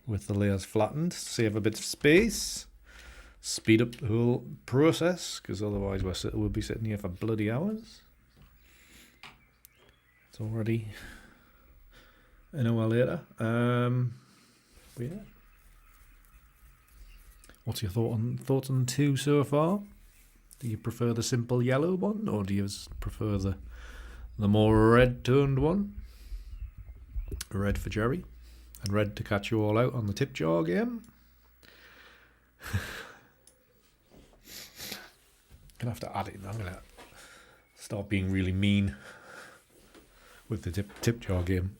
with the layers flattened. Save a bit of space. Speed up the whole process, because otherwise we'll be sitting here for bloody hours. It's already an hour later. Yeah. What's your thoughts on 2 so far? Do you prefer the simple yellow one, or do you prefer the more red toned one? Red for Jerry. And red to catch you all out on the tip jar game. Gonna have to add it. I'm gonna start being really mean with the tip jar game.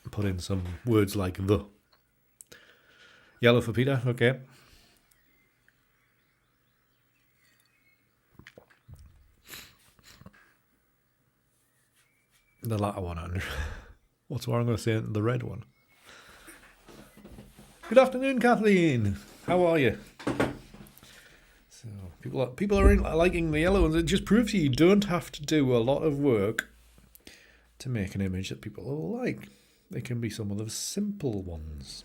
Put in some words like the. Yellow for Peter. Okay. The latter one, Andrew. What's what I'm going to say? The red one. Good afternoon, Kathleen. How are you? So people are liking the yellow ones. It just proves you don't have to do a lot of work to make an image that people will like. They can be some of the simple ones,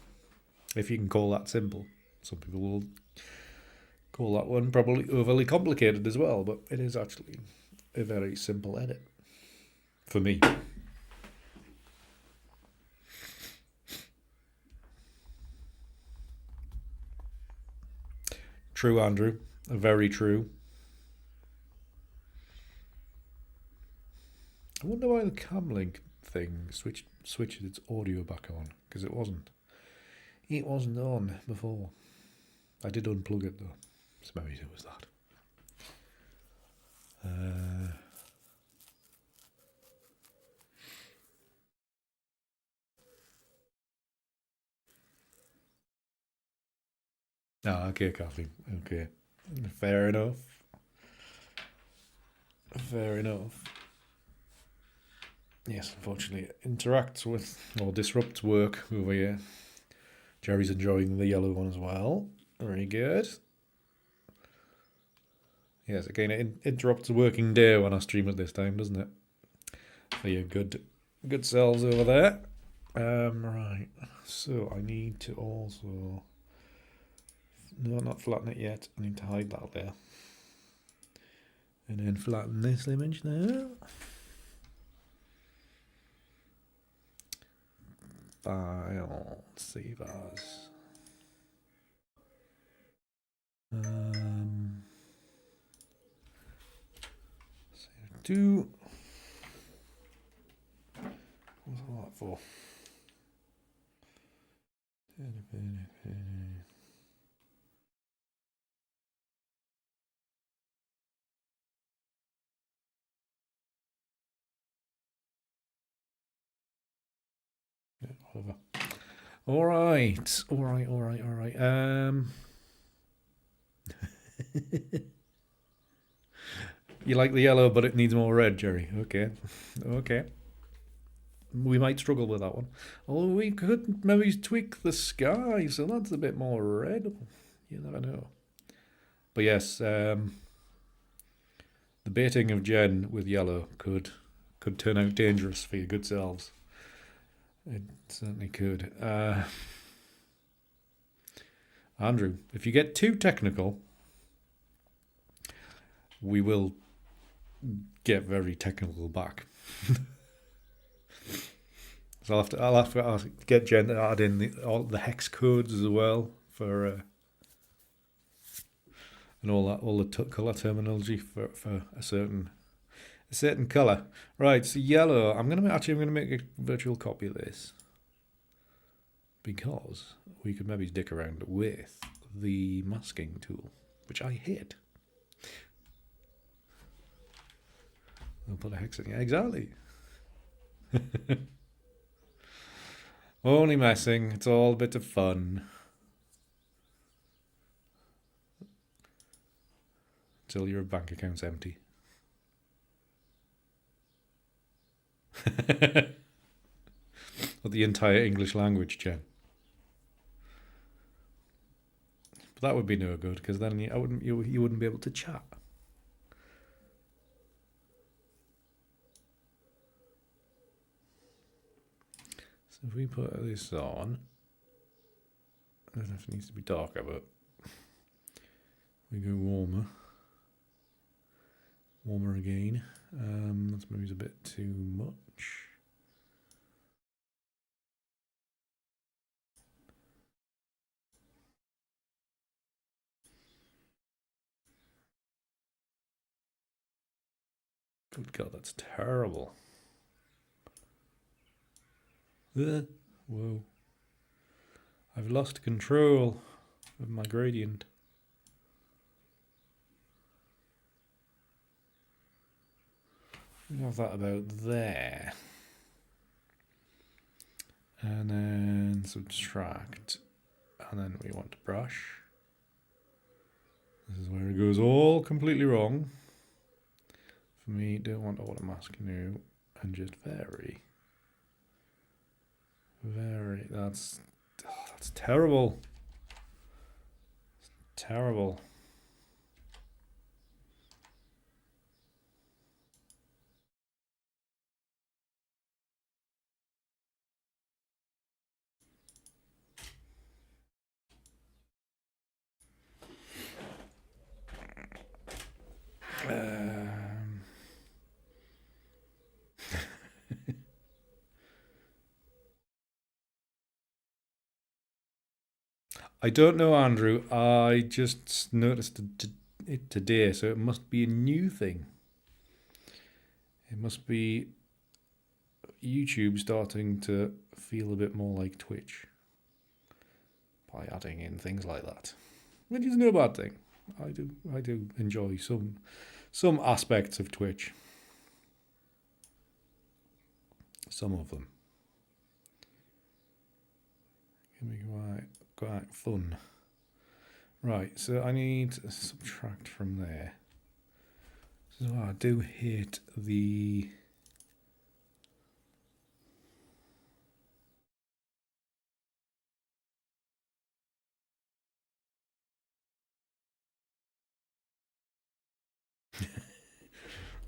if you can call that simple. Some people will call that one probably overly complicated as well, but it is actually a very simple edit for me. True, Andrew. Very true. I wonder why the Camlink thing switched its audio back on, because it wasn't on before. I did unplug it though, so maybe it was that. Okay, Kathleen. Okay, fair enough. Fair enough. Yes, unfortunately, it interacts with or disrupts work over here. Jerry's enjoying the yellow one as well. Very good. Yes, again, it interrupts the working day when I stream at this time, doesn't it? For your good selves over there. Right. So I need to also. No, not flatten it yet. I need to hide that there. And then flatten this image now. File, save as. Save to. What's all that for? Whatever. All right. You like the yellow, but it needs more red, Jerry. Okay. We might struggle with that one. Or we could maybe tweak the sky, so that's a bit more red. You never know. But yes, the baiting of Jen with yellow could turn out dangerous for your good selves. It certainly could. Andrew, if you get too technical, we will get very technical back. So I'll have to get Jen to add in all the hex codes as well for and all the color terminology for a certain color. Right, so yellow. I'm gonna make a virtual copy of this because we could maybe dick around with the masking tool, which I hate. I'll put a hex in. Yeah, exactly. Only messing. It's all a bit of fun. Until your bank account's empty. Or the entire English language, Jen. But that would be no good, because then you wouldn't be able to chat. So if we put this on, I don't know if it needs to be darker, but we go warmer again. That's maybe a bit too much. Good God, that's terrible. Whoa. I've lost control of my gradient. We have that about there. And then subtract. And then we want to brush. This is where it goes all completely wrong. For me, don't want auto mask new and just vary. That's terrible. It's terrible. I don't know, Andrew. I just noticed it today, so it must be a new thing. It must be YouTube starting to feel a bit more like Twitch by adding in things like that, which is no bad thing. I do enjoy some aspects of Twitch. Some of them can be quite fun. Right, so I need to subtract from there. So I do hate the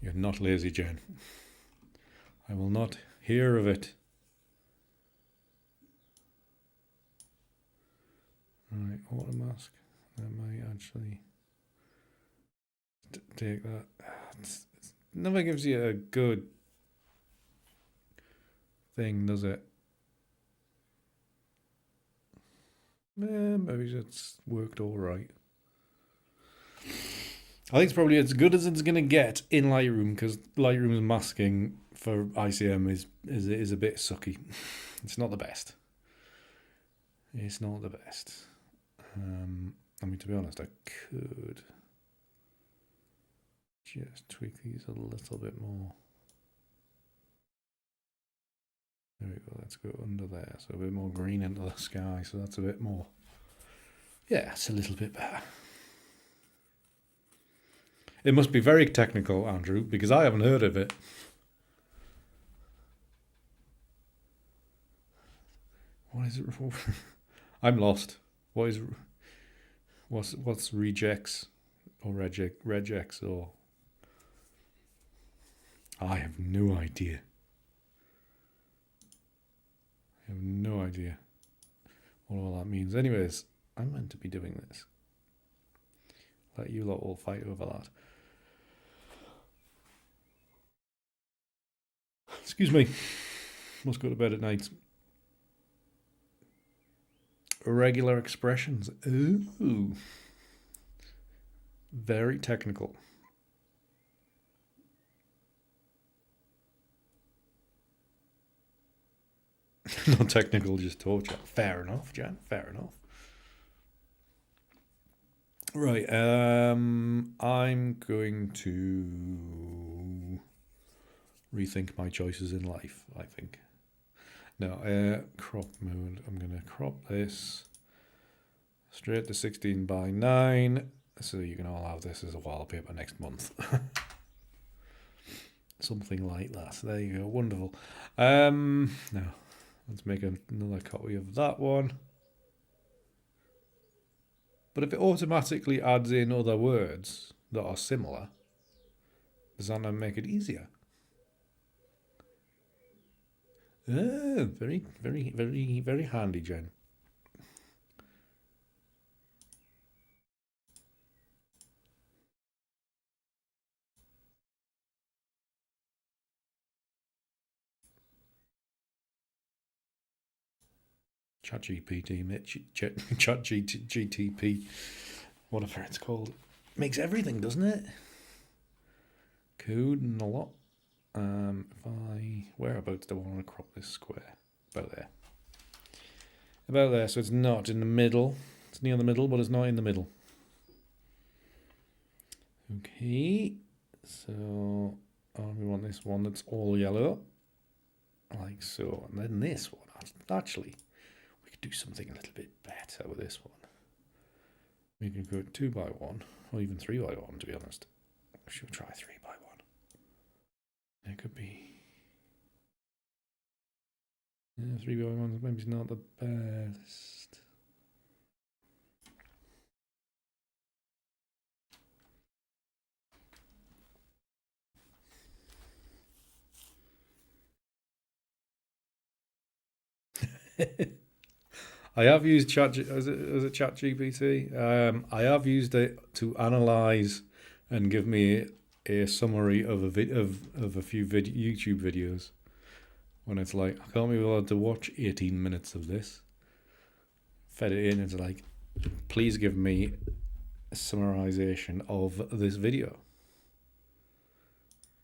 You're not lazy, Jen. I will not hear of it. Right, auto mask. That might actually take that. It never gives you a good thing, does it? Maybe it's worked all right. I think it's probably as good as it's going to get in Lightroom, because Lightroom's masking for ICM is a bit sucky. It's not the best. It's not the best. I mean, to be honest, I could just tweak these a little bit more. There we go, let's go under there. So a bit more green into the sky, so that's a bit more. Yeah, it's a little bit better. It must be very technical, Andrew, because I haven't heard of it. What is it for? I'm lost. What's regex or regex or? I have no idea. I have no idea what all that means. Anyways, I'm meant to be doing this. Let you lot all fight over that. Excuse me. Must go to bed at night. Irregular expressions. Ooh. Very technical. Not technical, just torture. Fair enough, Jan. Fair enough. Right. I'm going to rethink my choices in life, I think. No, crop mode. I'm going to crop this straight to 16:9, so you can all have this as a wallpaper next month. Something like that. There you go. Wonderful. Now, let's make another copy of that one. But if it automatically adds in other words that are similar, does that not make it easier? Very, very, very, very handy, Jen. ChatGTP, whatever it's called, makes everything, doesn't it? Code and a lot. Whereabouts do I want to crop this square? About there. About there, so it's not in the middle. It's near the middle, but it's not in the middle. Okay, so we want this one that's all yellow, like so. And then this one, actually, we could do something a little bit better with this one. We could go 2 by 1, or even 3 by 1, to be honest. Should we try 3 by 1? It could be. Yeah, 3 by 1 is maybe not the best. I have used ChatGPT. I have used it to analyze and give me a summary of a few YouTube videos. When it's like, I can't be allowed to watch 18 minutes of this. Fed it in, it's like, please give me a summarization of this video.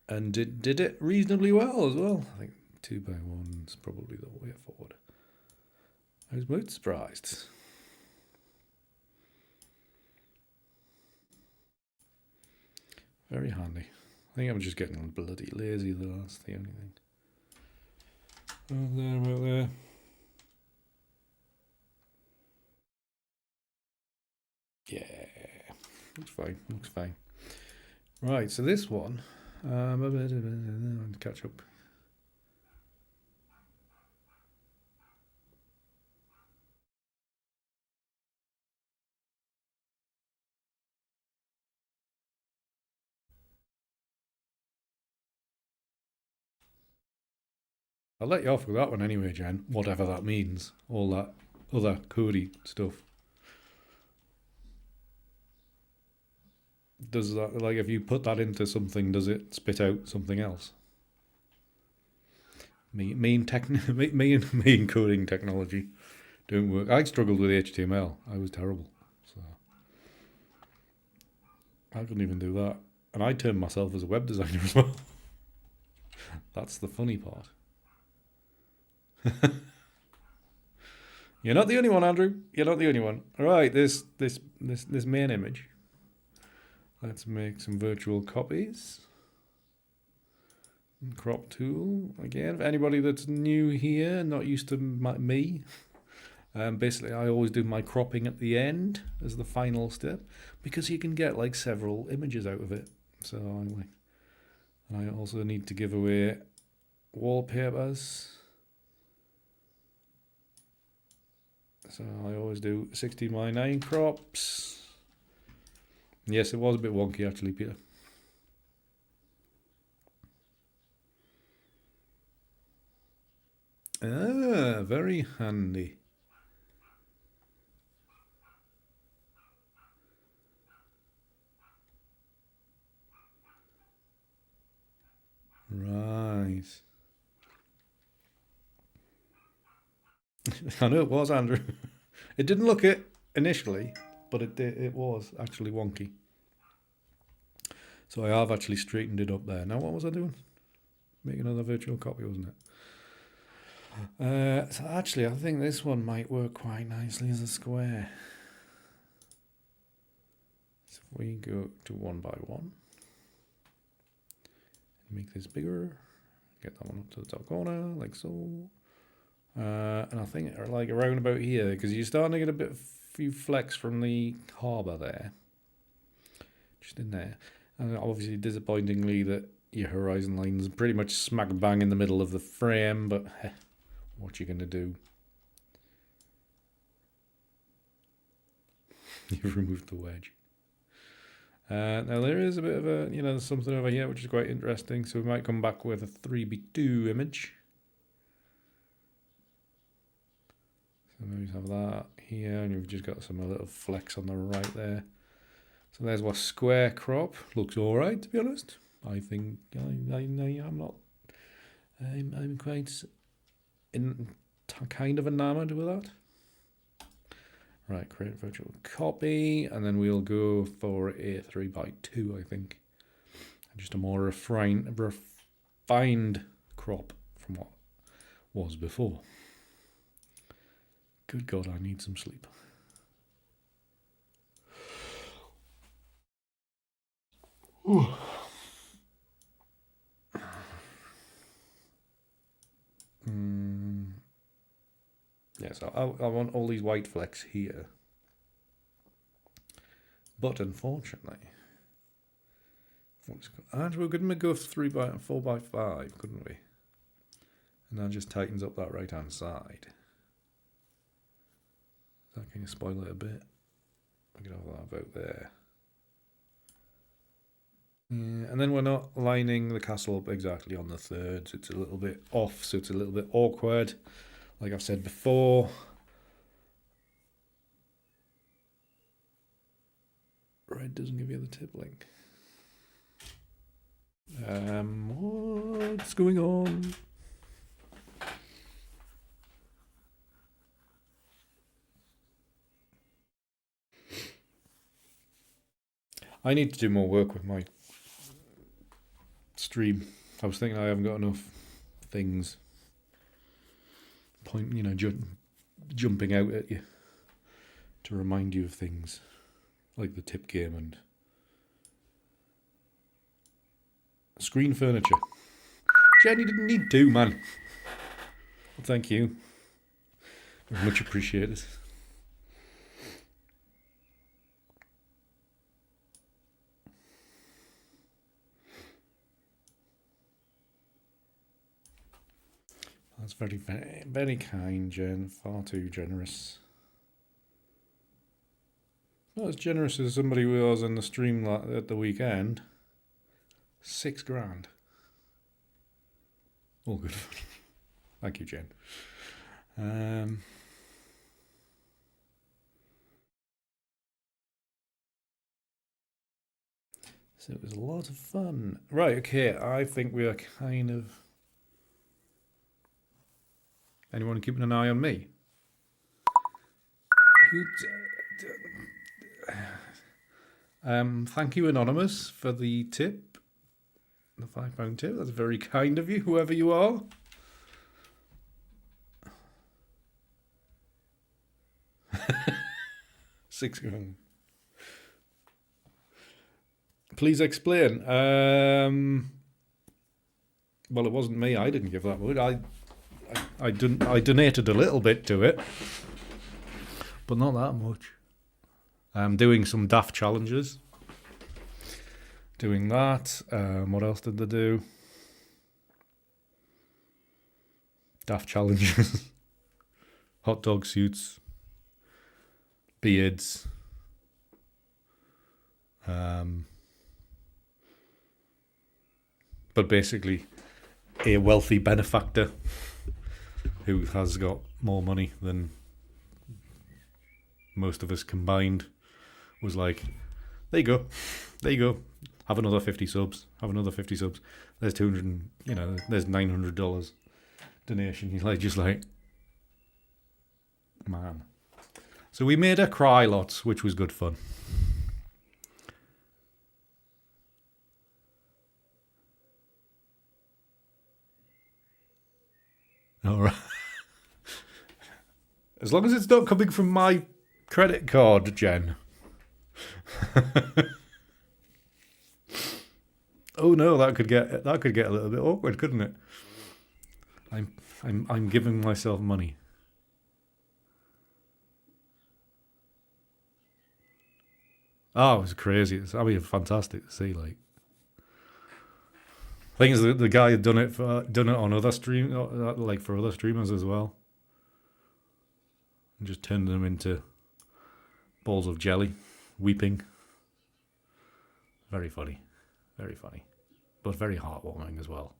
And it did it reasonably well as well. I think 2 by 1 is probably the way forward. I was most surprised. Very handy. I think I'm just getting bloody lazy though, that's the only thing. About there. Yeah, looks fine. Right, so this one, catch up. I'll let you off with that one anyway, Jen, whatever that means, all that other codey stuff. Does that, like, if you put that into something, does it spit out something else? Me and coding technology don't work. I struggled with HTML. I was terrible. So I couldn't even do that. And I termed myself as a web designer as well. That's the funny part. You're not the only one, Andrew. You're not the only one. All right, this main image. Let's make some virtual copies. Crop tool again. For anybody that's new here, not used to me, basically I always do my cropping at the end as the final step because you can get like several images out of it. So and I also need to give away wallpapers. So I always do 16 by 9 crops. Yes, it was a bit wonky actually, Peter. Ah, very handy. Right. I know it was, Andrew. It didn't look it initially, but it was actually wonky. So I have actually straightened it up there. Now what was I doing? Make another virtual copy, wasn't it? So actually I think this one might work quite nicely as a square. So if we go to 1 by 1, make this bigger, get that one up to the top corner, like so. And I think like around about here, because you're starting to get a bit few flecks from the harbour there. Just in there. And obviously disappointingly that your horizon line's pretty much smack bang in the middle of the frame, but what you gonna do? You've removed the wedge. Now there is a bit of a, there's something over here which is quite interesting, so we might come back with a 3x2 image. So maybe have that here, and you've just got some little flecks on the right there. So there's what square crop looks all right, to be honest. I think I'm quite kind of enamored with that. Right, create virtual copy, and then we'll go for a 3 by 2, I think. Just a more refined crop from what was before. Good God, I need some sleep. Ooh. Yeah, so I want all these white flecks here. But unfortunately, and we're going to go 4x5, couldn't we? And that just tightens up that right hand side. That can you spoil it a bit? We can have that about there. Yeah, and then we're not lining the castle up exactly on the thirds. It's a little bit off, so it's a little bit awkward. Like I've said before. Red doesn't give you the tip link. What's going on? I need to do more work with my stream. I was thinking I haven't got enough things jumping out at you to remind you of things like the TipGame and screen furniture. Jen, you didn't need to, man. Well, thank you. Much appreciated. That's very, very, very kind, Jen. Far too generous. Not as generous as somebody was in the stream at the weekend. $6,000. All good. Thank you, Jen. So it was a lot of fun. Right, okay, I think we are kind of... Anyone keeping an eye on me? Thank you, Anonymous, for the tip. The £5 tip. That's very kind of you, whoever you are. £6,000. Please explain. Well, it wasn't me. I didn't give that much. I donated a little bit to it, but not that much. I'm doing some daft challenges. Doing that. What else did they do? Daft challenges. Hot dog suits. Beards. But basically, a wealthy benefactor who has got more money than most of us combined was like, there you go, there you go, have another 50 subs, have another 50 subs. There's 200, there's $900 donation. He's like, just like, man. So we made her cry lots, which was good fun. All right. As long as it's not coming from my credit card, Jen. Oh no, that could get a little bit awkward, couldn't it? I'm giving myself money. Oh, it was crazy. I mean, fantastic to see. Like, thing is, the guy had done it on other stream, like for other streamers as well, and just turned them into balls of jelly, weeping. Very funny, but very heartwarming as well.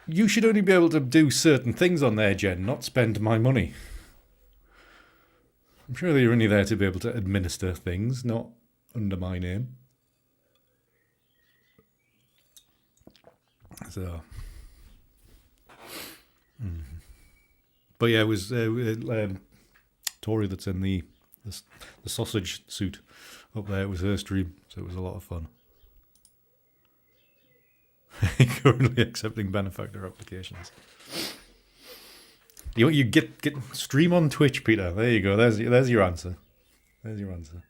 You should only be able to do certain things on there, Jen, not spend my money. I'm sure that you're only there to be able to administer things, not under my name. So, but yeah, it was Tori that's in the sausage suit up there. It was her stream, so it was a lot of fun. Currently accepting benefactor applications. You get stream on Twitch, Peter. There you go. There's your answer. There's your answer.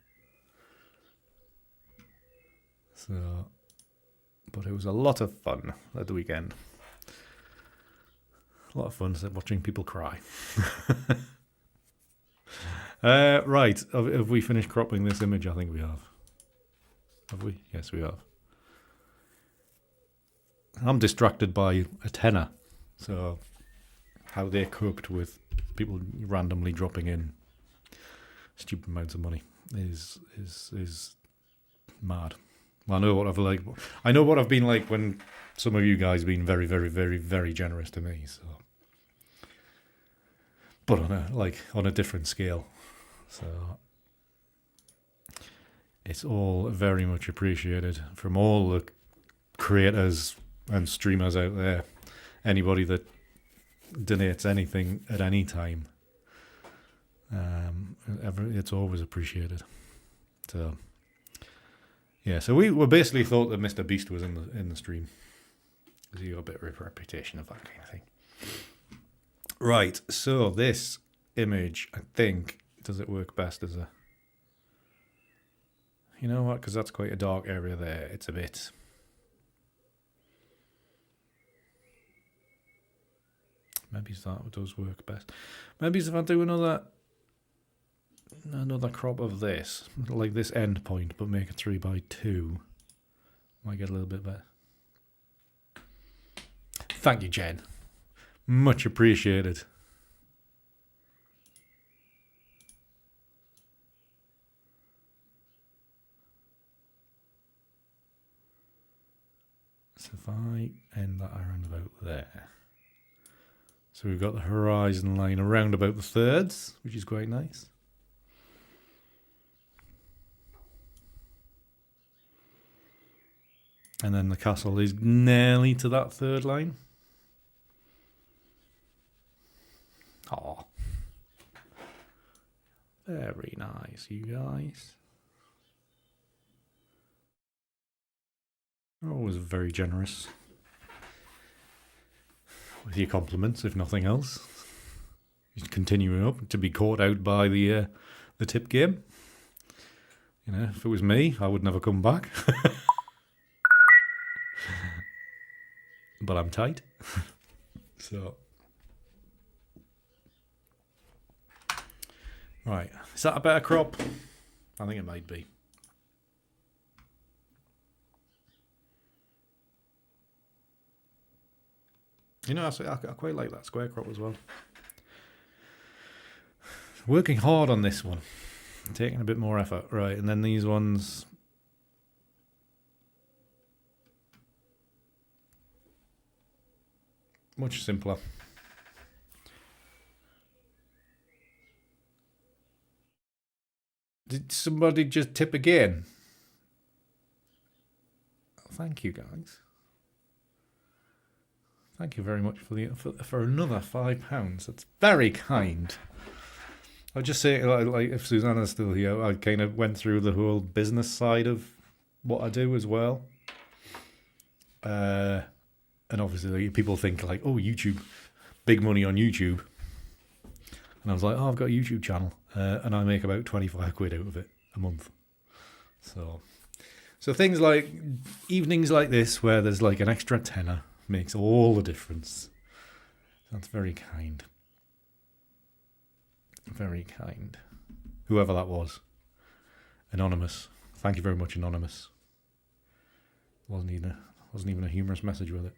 So, but it was a lot of fun at the weekend. A lot of fun watching people cry. Right. Have we finished cropping this image? I think we have. Have we? Yes, we have. I'm distracted by a tenner. So how they coped with people randomly dropping in stupid amounts of money is mad. I know what I've like. I know what I've been like when some of you guys have been very, very, very, very generous to me. So, but on a different scale. So it's all very much appreciated from all the creators and streamers out there. Anybody that donates anything at any time, it's always appreciated. So yeah, so we basically thought that Mr. Beast was in the stream because he got a bit of a reputation of that kind of thing. Right, so this image, I think, does it work best as a? You know what? Because that's quite a dark area there. It's a bit. Maybe that does work best. Maybe if I do another crop of this, like this end point, but make it 3x2, might get a little bit better. Thank you, Jen. Much appreciated. So if I end that around about there. So we've got the horizon line around about the thirds, which is quite nice. And then the castle is nearly to that third line. Oh, very nice, you guys. Always very generous with your compliments, if nothing else. Just continuing up to be caught out by the TipGame. You know, if it was me, I would never come back. But I'm tight. So. Right. Is that a better crop? I think it might be. You know, I quite like that square crop as well. Working hard on this one. Taking a bit more effort. Right, and then these ones. Much simpler. Did somebody just tip again? Thank you, guys. Thank you very much for another £5. That's very kind. I'll just say, like, if Susanna's still here, I kind of went through the whole business side of what I do as well. And obviously, like, people think like, oh, YouTube, big money on YouTube. And I was like, oh, I've got a YouTube channel, and I make about 25 quid out of it a month. So things like evenings like this, where there's like an extra tenner, makes all the difference. That's very kind. Very kind. Whoever that was. Anonymous. Thank you very much, Anonymous. Wasn't even a humorous message with it.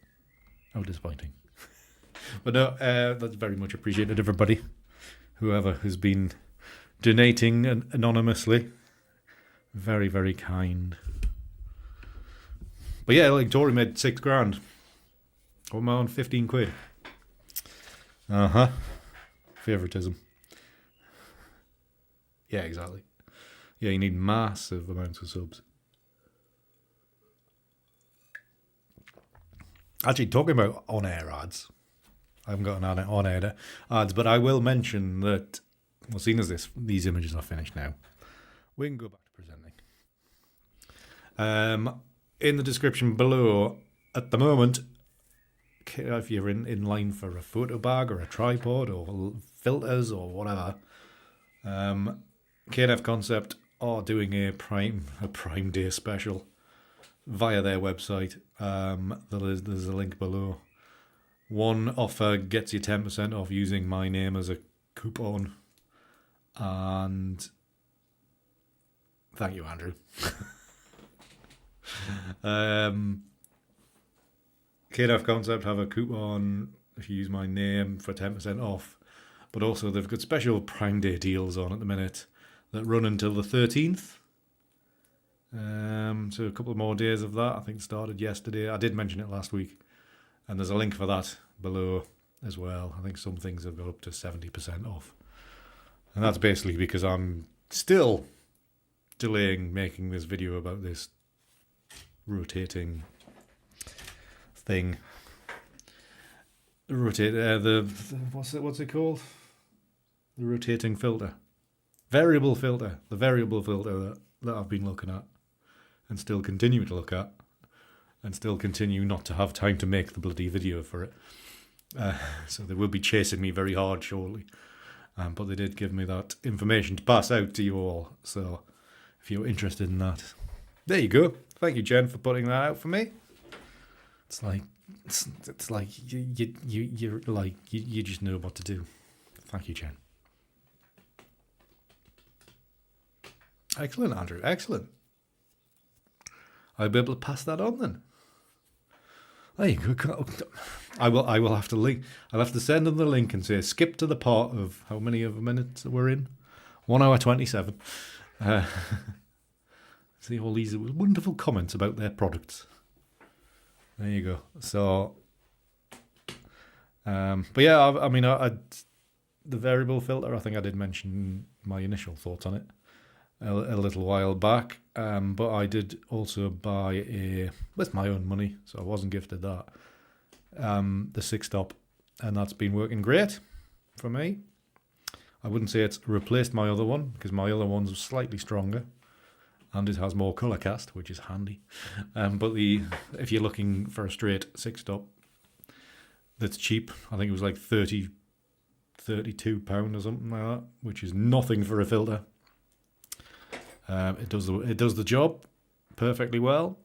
How disappointing. But no, that's very much appreciated, everybody. Whoever has been donating anonymously. Very, very kind. But yeah, like Tori made £6,000. I'm on 15 quid. Favoritism. Yeah, exactly. Yeah, you need massive amounts of subs. Actually, talking about on-air ads, I haven't got an on-air ads, but I will mention that, well, seeing as these images are finished now, we can go back to presenting. In the description below, at the moment, if you're in line for a photo bag or a tripod or filters or whatever, K&F Concept are doing a Prime Day special via their website. There's a link below. One offer gets you 10% off using my name as a coupon. And thank you, Andrew. K&F Concept have a coupon if you use my name for 10% off. But also they've got special Prime Day deals on at the minute that run until the 13th. So a couple more days of that. I think started yesterday. I did mention it last week. And there's a link for that below as well. I think some things have got up to 70% off. And that's basically because I'm still delaying making this video about this rotating thing. What's it called? The rotating filter. Variable filter. The variable filter that I've been looking at and still continue to look at and still continue not to have time to make the bloody video for it. So they will be chasing me very hard shortly. But they did give me that information to pass out to you all. So if you're interested in that, there you go. Thank you, Jen, for putting that out for me. It's like you just know what to do. Thank you, Jen. Excellent, Andrew. Excellent. I'll be able to pass that on then. There you go. I will have to link. I'll have to send them the link and say skip to the part of how many of a minute we're in. 1 hour 27. See all these wonderful comments about their products. There you go. So, but yeah, I mean, the variable filter. I think I did mention my initial thoughts on it a little while back. But I did also buy with my own money, so I wasn't gifted that. The 6-stop, and that's been working great for me. I wouldn't say it's replaced my other one because my other one's slightly stronger and it has more colour cast, which is handy. But if you're looking for a straight 6-stop that's cheap, I think it was like £32 or something like that, which is nothing for a filter. It does the job perfectly well.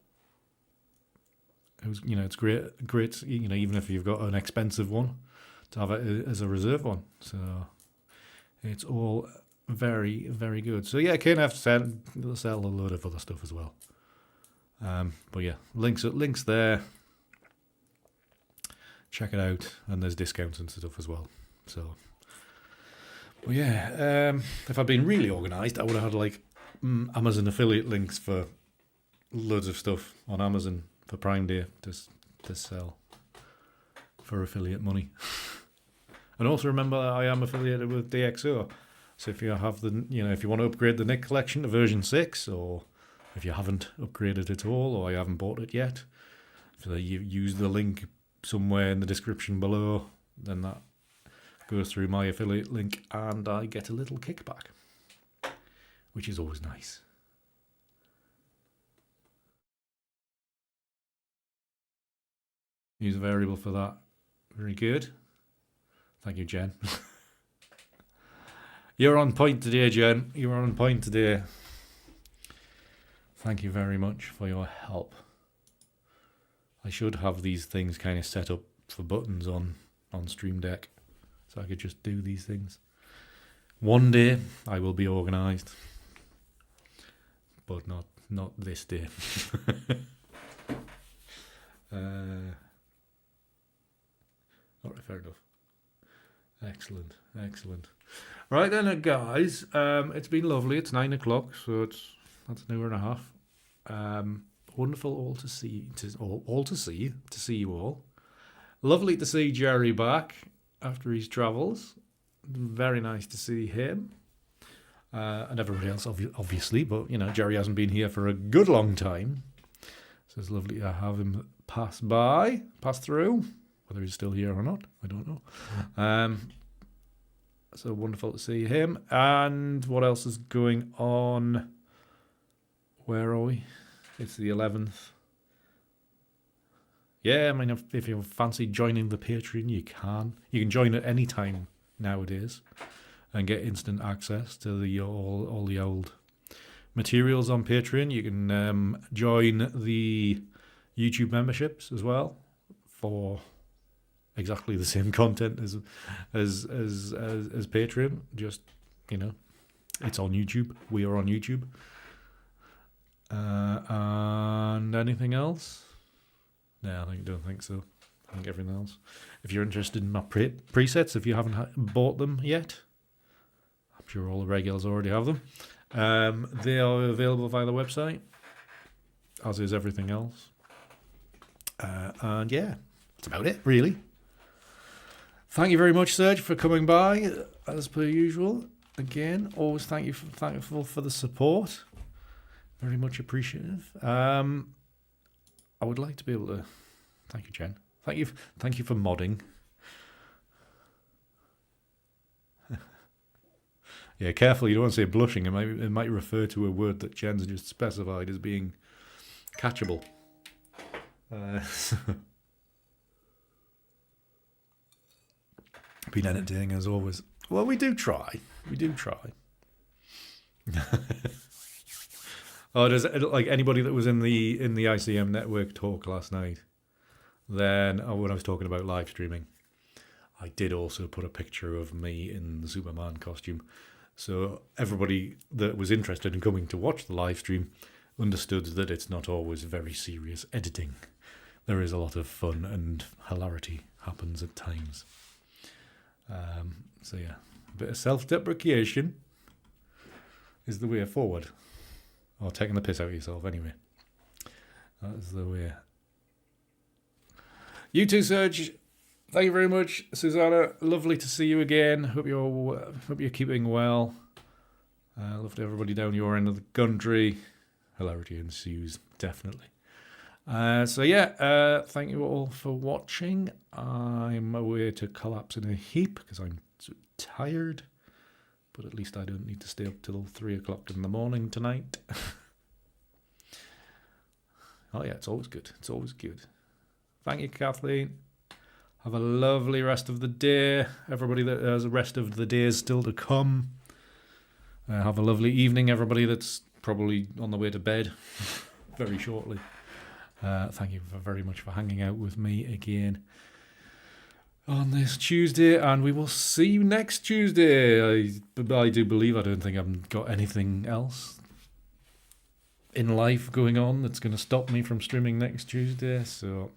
It's great. Even if you've got an expensive one, to have it as a reserve one. So it's all very, very good. So yeah, K&F sell a load of other stuff as well. But yeah, links there. Check it out, and there's discounts and stuff as well. So, but yeah, if I'd been really organised, I would have had like Amazon affiliate links for loads of stuff on Amazon for Prime Day to sell for affiliate money. And also remember I am affiliated with DxO. So if you have if you want to upgrade the Nik Collection to version 6, or if you haven't upgraded at all, or you haven't bought it yet, if you use the link somewhere in the description below, then that goes through my affiliate link and I get a little kickback, which is always nice. Use a variable for that. Very good. Thank you, Jen. You're on point today, Jen. You're on point today. Thank you very much for your help. I should have these things kind of set up for buttons on Stream Deck, so I could just do these things. One day I will be organised, but not this day. Alright, fair enough. Excellent. Right then, guys. It's been lovely. It's 9 o'clock, so that's an hour and a half. Wonderful all to see you all. Lovely to see Jerry back after his travels. Very nice to see him. And everybody else, obviously, but Jerry hasn't been here for a good long time. So it's lovely to have him pass through. Whether he's still here or not, I don't know. So wonderful to see him. And what else is going on? Where are we? It's the 11th. yeah, I mean, if you fancy joining the Patreon, you can. You can join at any time nowadays and get instant access to all the old materials on Patreon. You can join the YouTube memberships as well for exactly the same content as Patreon. Just, it's on YouTube. We are on YouTube. And anything else? No, I don't think so. I think everything else. If you're interested in my presets, if you haven't bought them yet, I'm sure all the regulars already have them. They are available via the website, as is everything else. And yeah, that's about it, really. Thank you very much, Serge, for coming by, as per usual. Again, always thankful for the support. Very much appreciative. I would like to be able to... Thank you, Jen. Thank you for modding. Yeah, careful, you don't want to say blushing. It might refer to a word that Jen's just specified as being catchable. Been entertaining as always. Well, we do try. Oh, does like anybody that was in the ICM network talk last night? Then, when I was talking about live streaming, I did also put a picture of me in the Superman costume, so everybody that was interested in coming to watch the live stream understood that it's not always very serious editing. There is a lot of fun and hilarity happens at times. So yeah, a bit of self-deprecation is the way forward. Or taking the piss out of yourself, anyway. That's the way. You too, Serge. Thank you very much, Susanna. Lovely to see you again. Hope you're keeping well. Lovely everybody down your end of the country. Hilarity ensues, definitely. So yeah, thank you all for watching. I'm away to collapse in a heap because I'm so tired. But at least I don't need to stay up till 3 o'clock in the morning tonight. Oh yeah, it's always good. It's always good. Thank you, Kathleen. Have a lovely rest of the day. Everybody that has the rest of the days still to come. Have a lovely evening, everybody that's probably on the way to bed very shortly. Thank you very much for hanging out with me again on this Tuesday, and we will see you next Tuesday. I do believe, I don't think I've got anything else in life going on that's going to stop me from streaming next Tuesday, so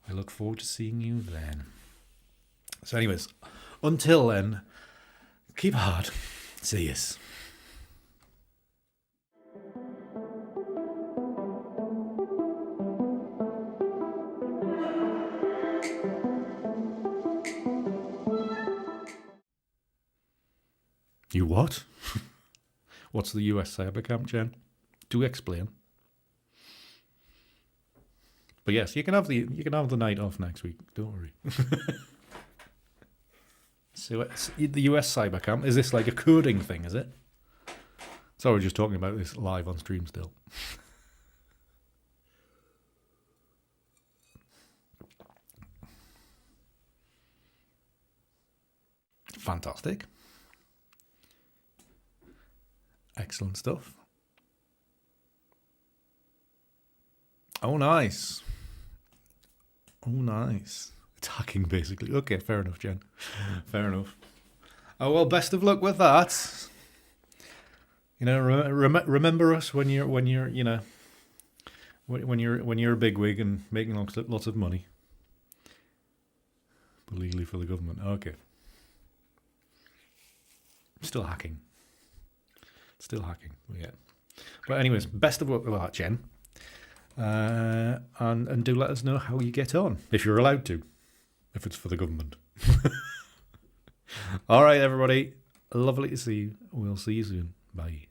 I look forward to seeing you then. So anyways, until then, keep hard. See yous. You what? What's the US cybercamp, Jen? Do explain. But yes, you can have the night off next week. Don't worry. So it's the US cybercamp. Is this like a coding thing? Is it? So we're just talking about this live on stream still. Fantastic. Excellent stuff. Oh, nice. Oh, nice. It's hacking, basically. Okay, fair enough, Jen. Fair enough. Oh, well, best of luck with that. You know, remember us when you're when you're a bigwig and making lots of money. But legally for the government. Okay. Still hacking. Yeah. But anyways, best of luck with that, Jen. And do let us know how you get on, if you're allowed to, if it's for the government. All right, everybody. Lovely to see you. We'll see you soon. Bye.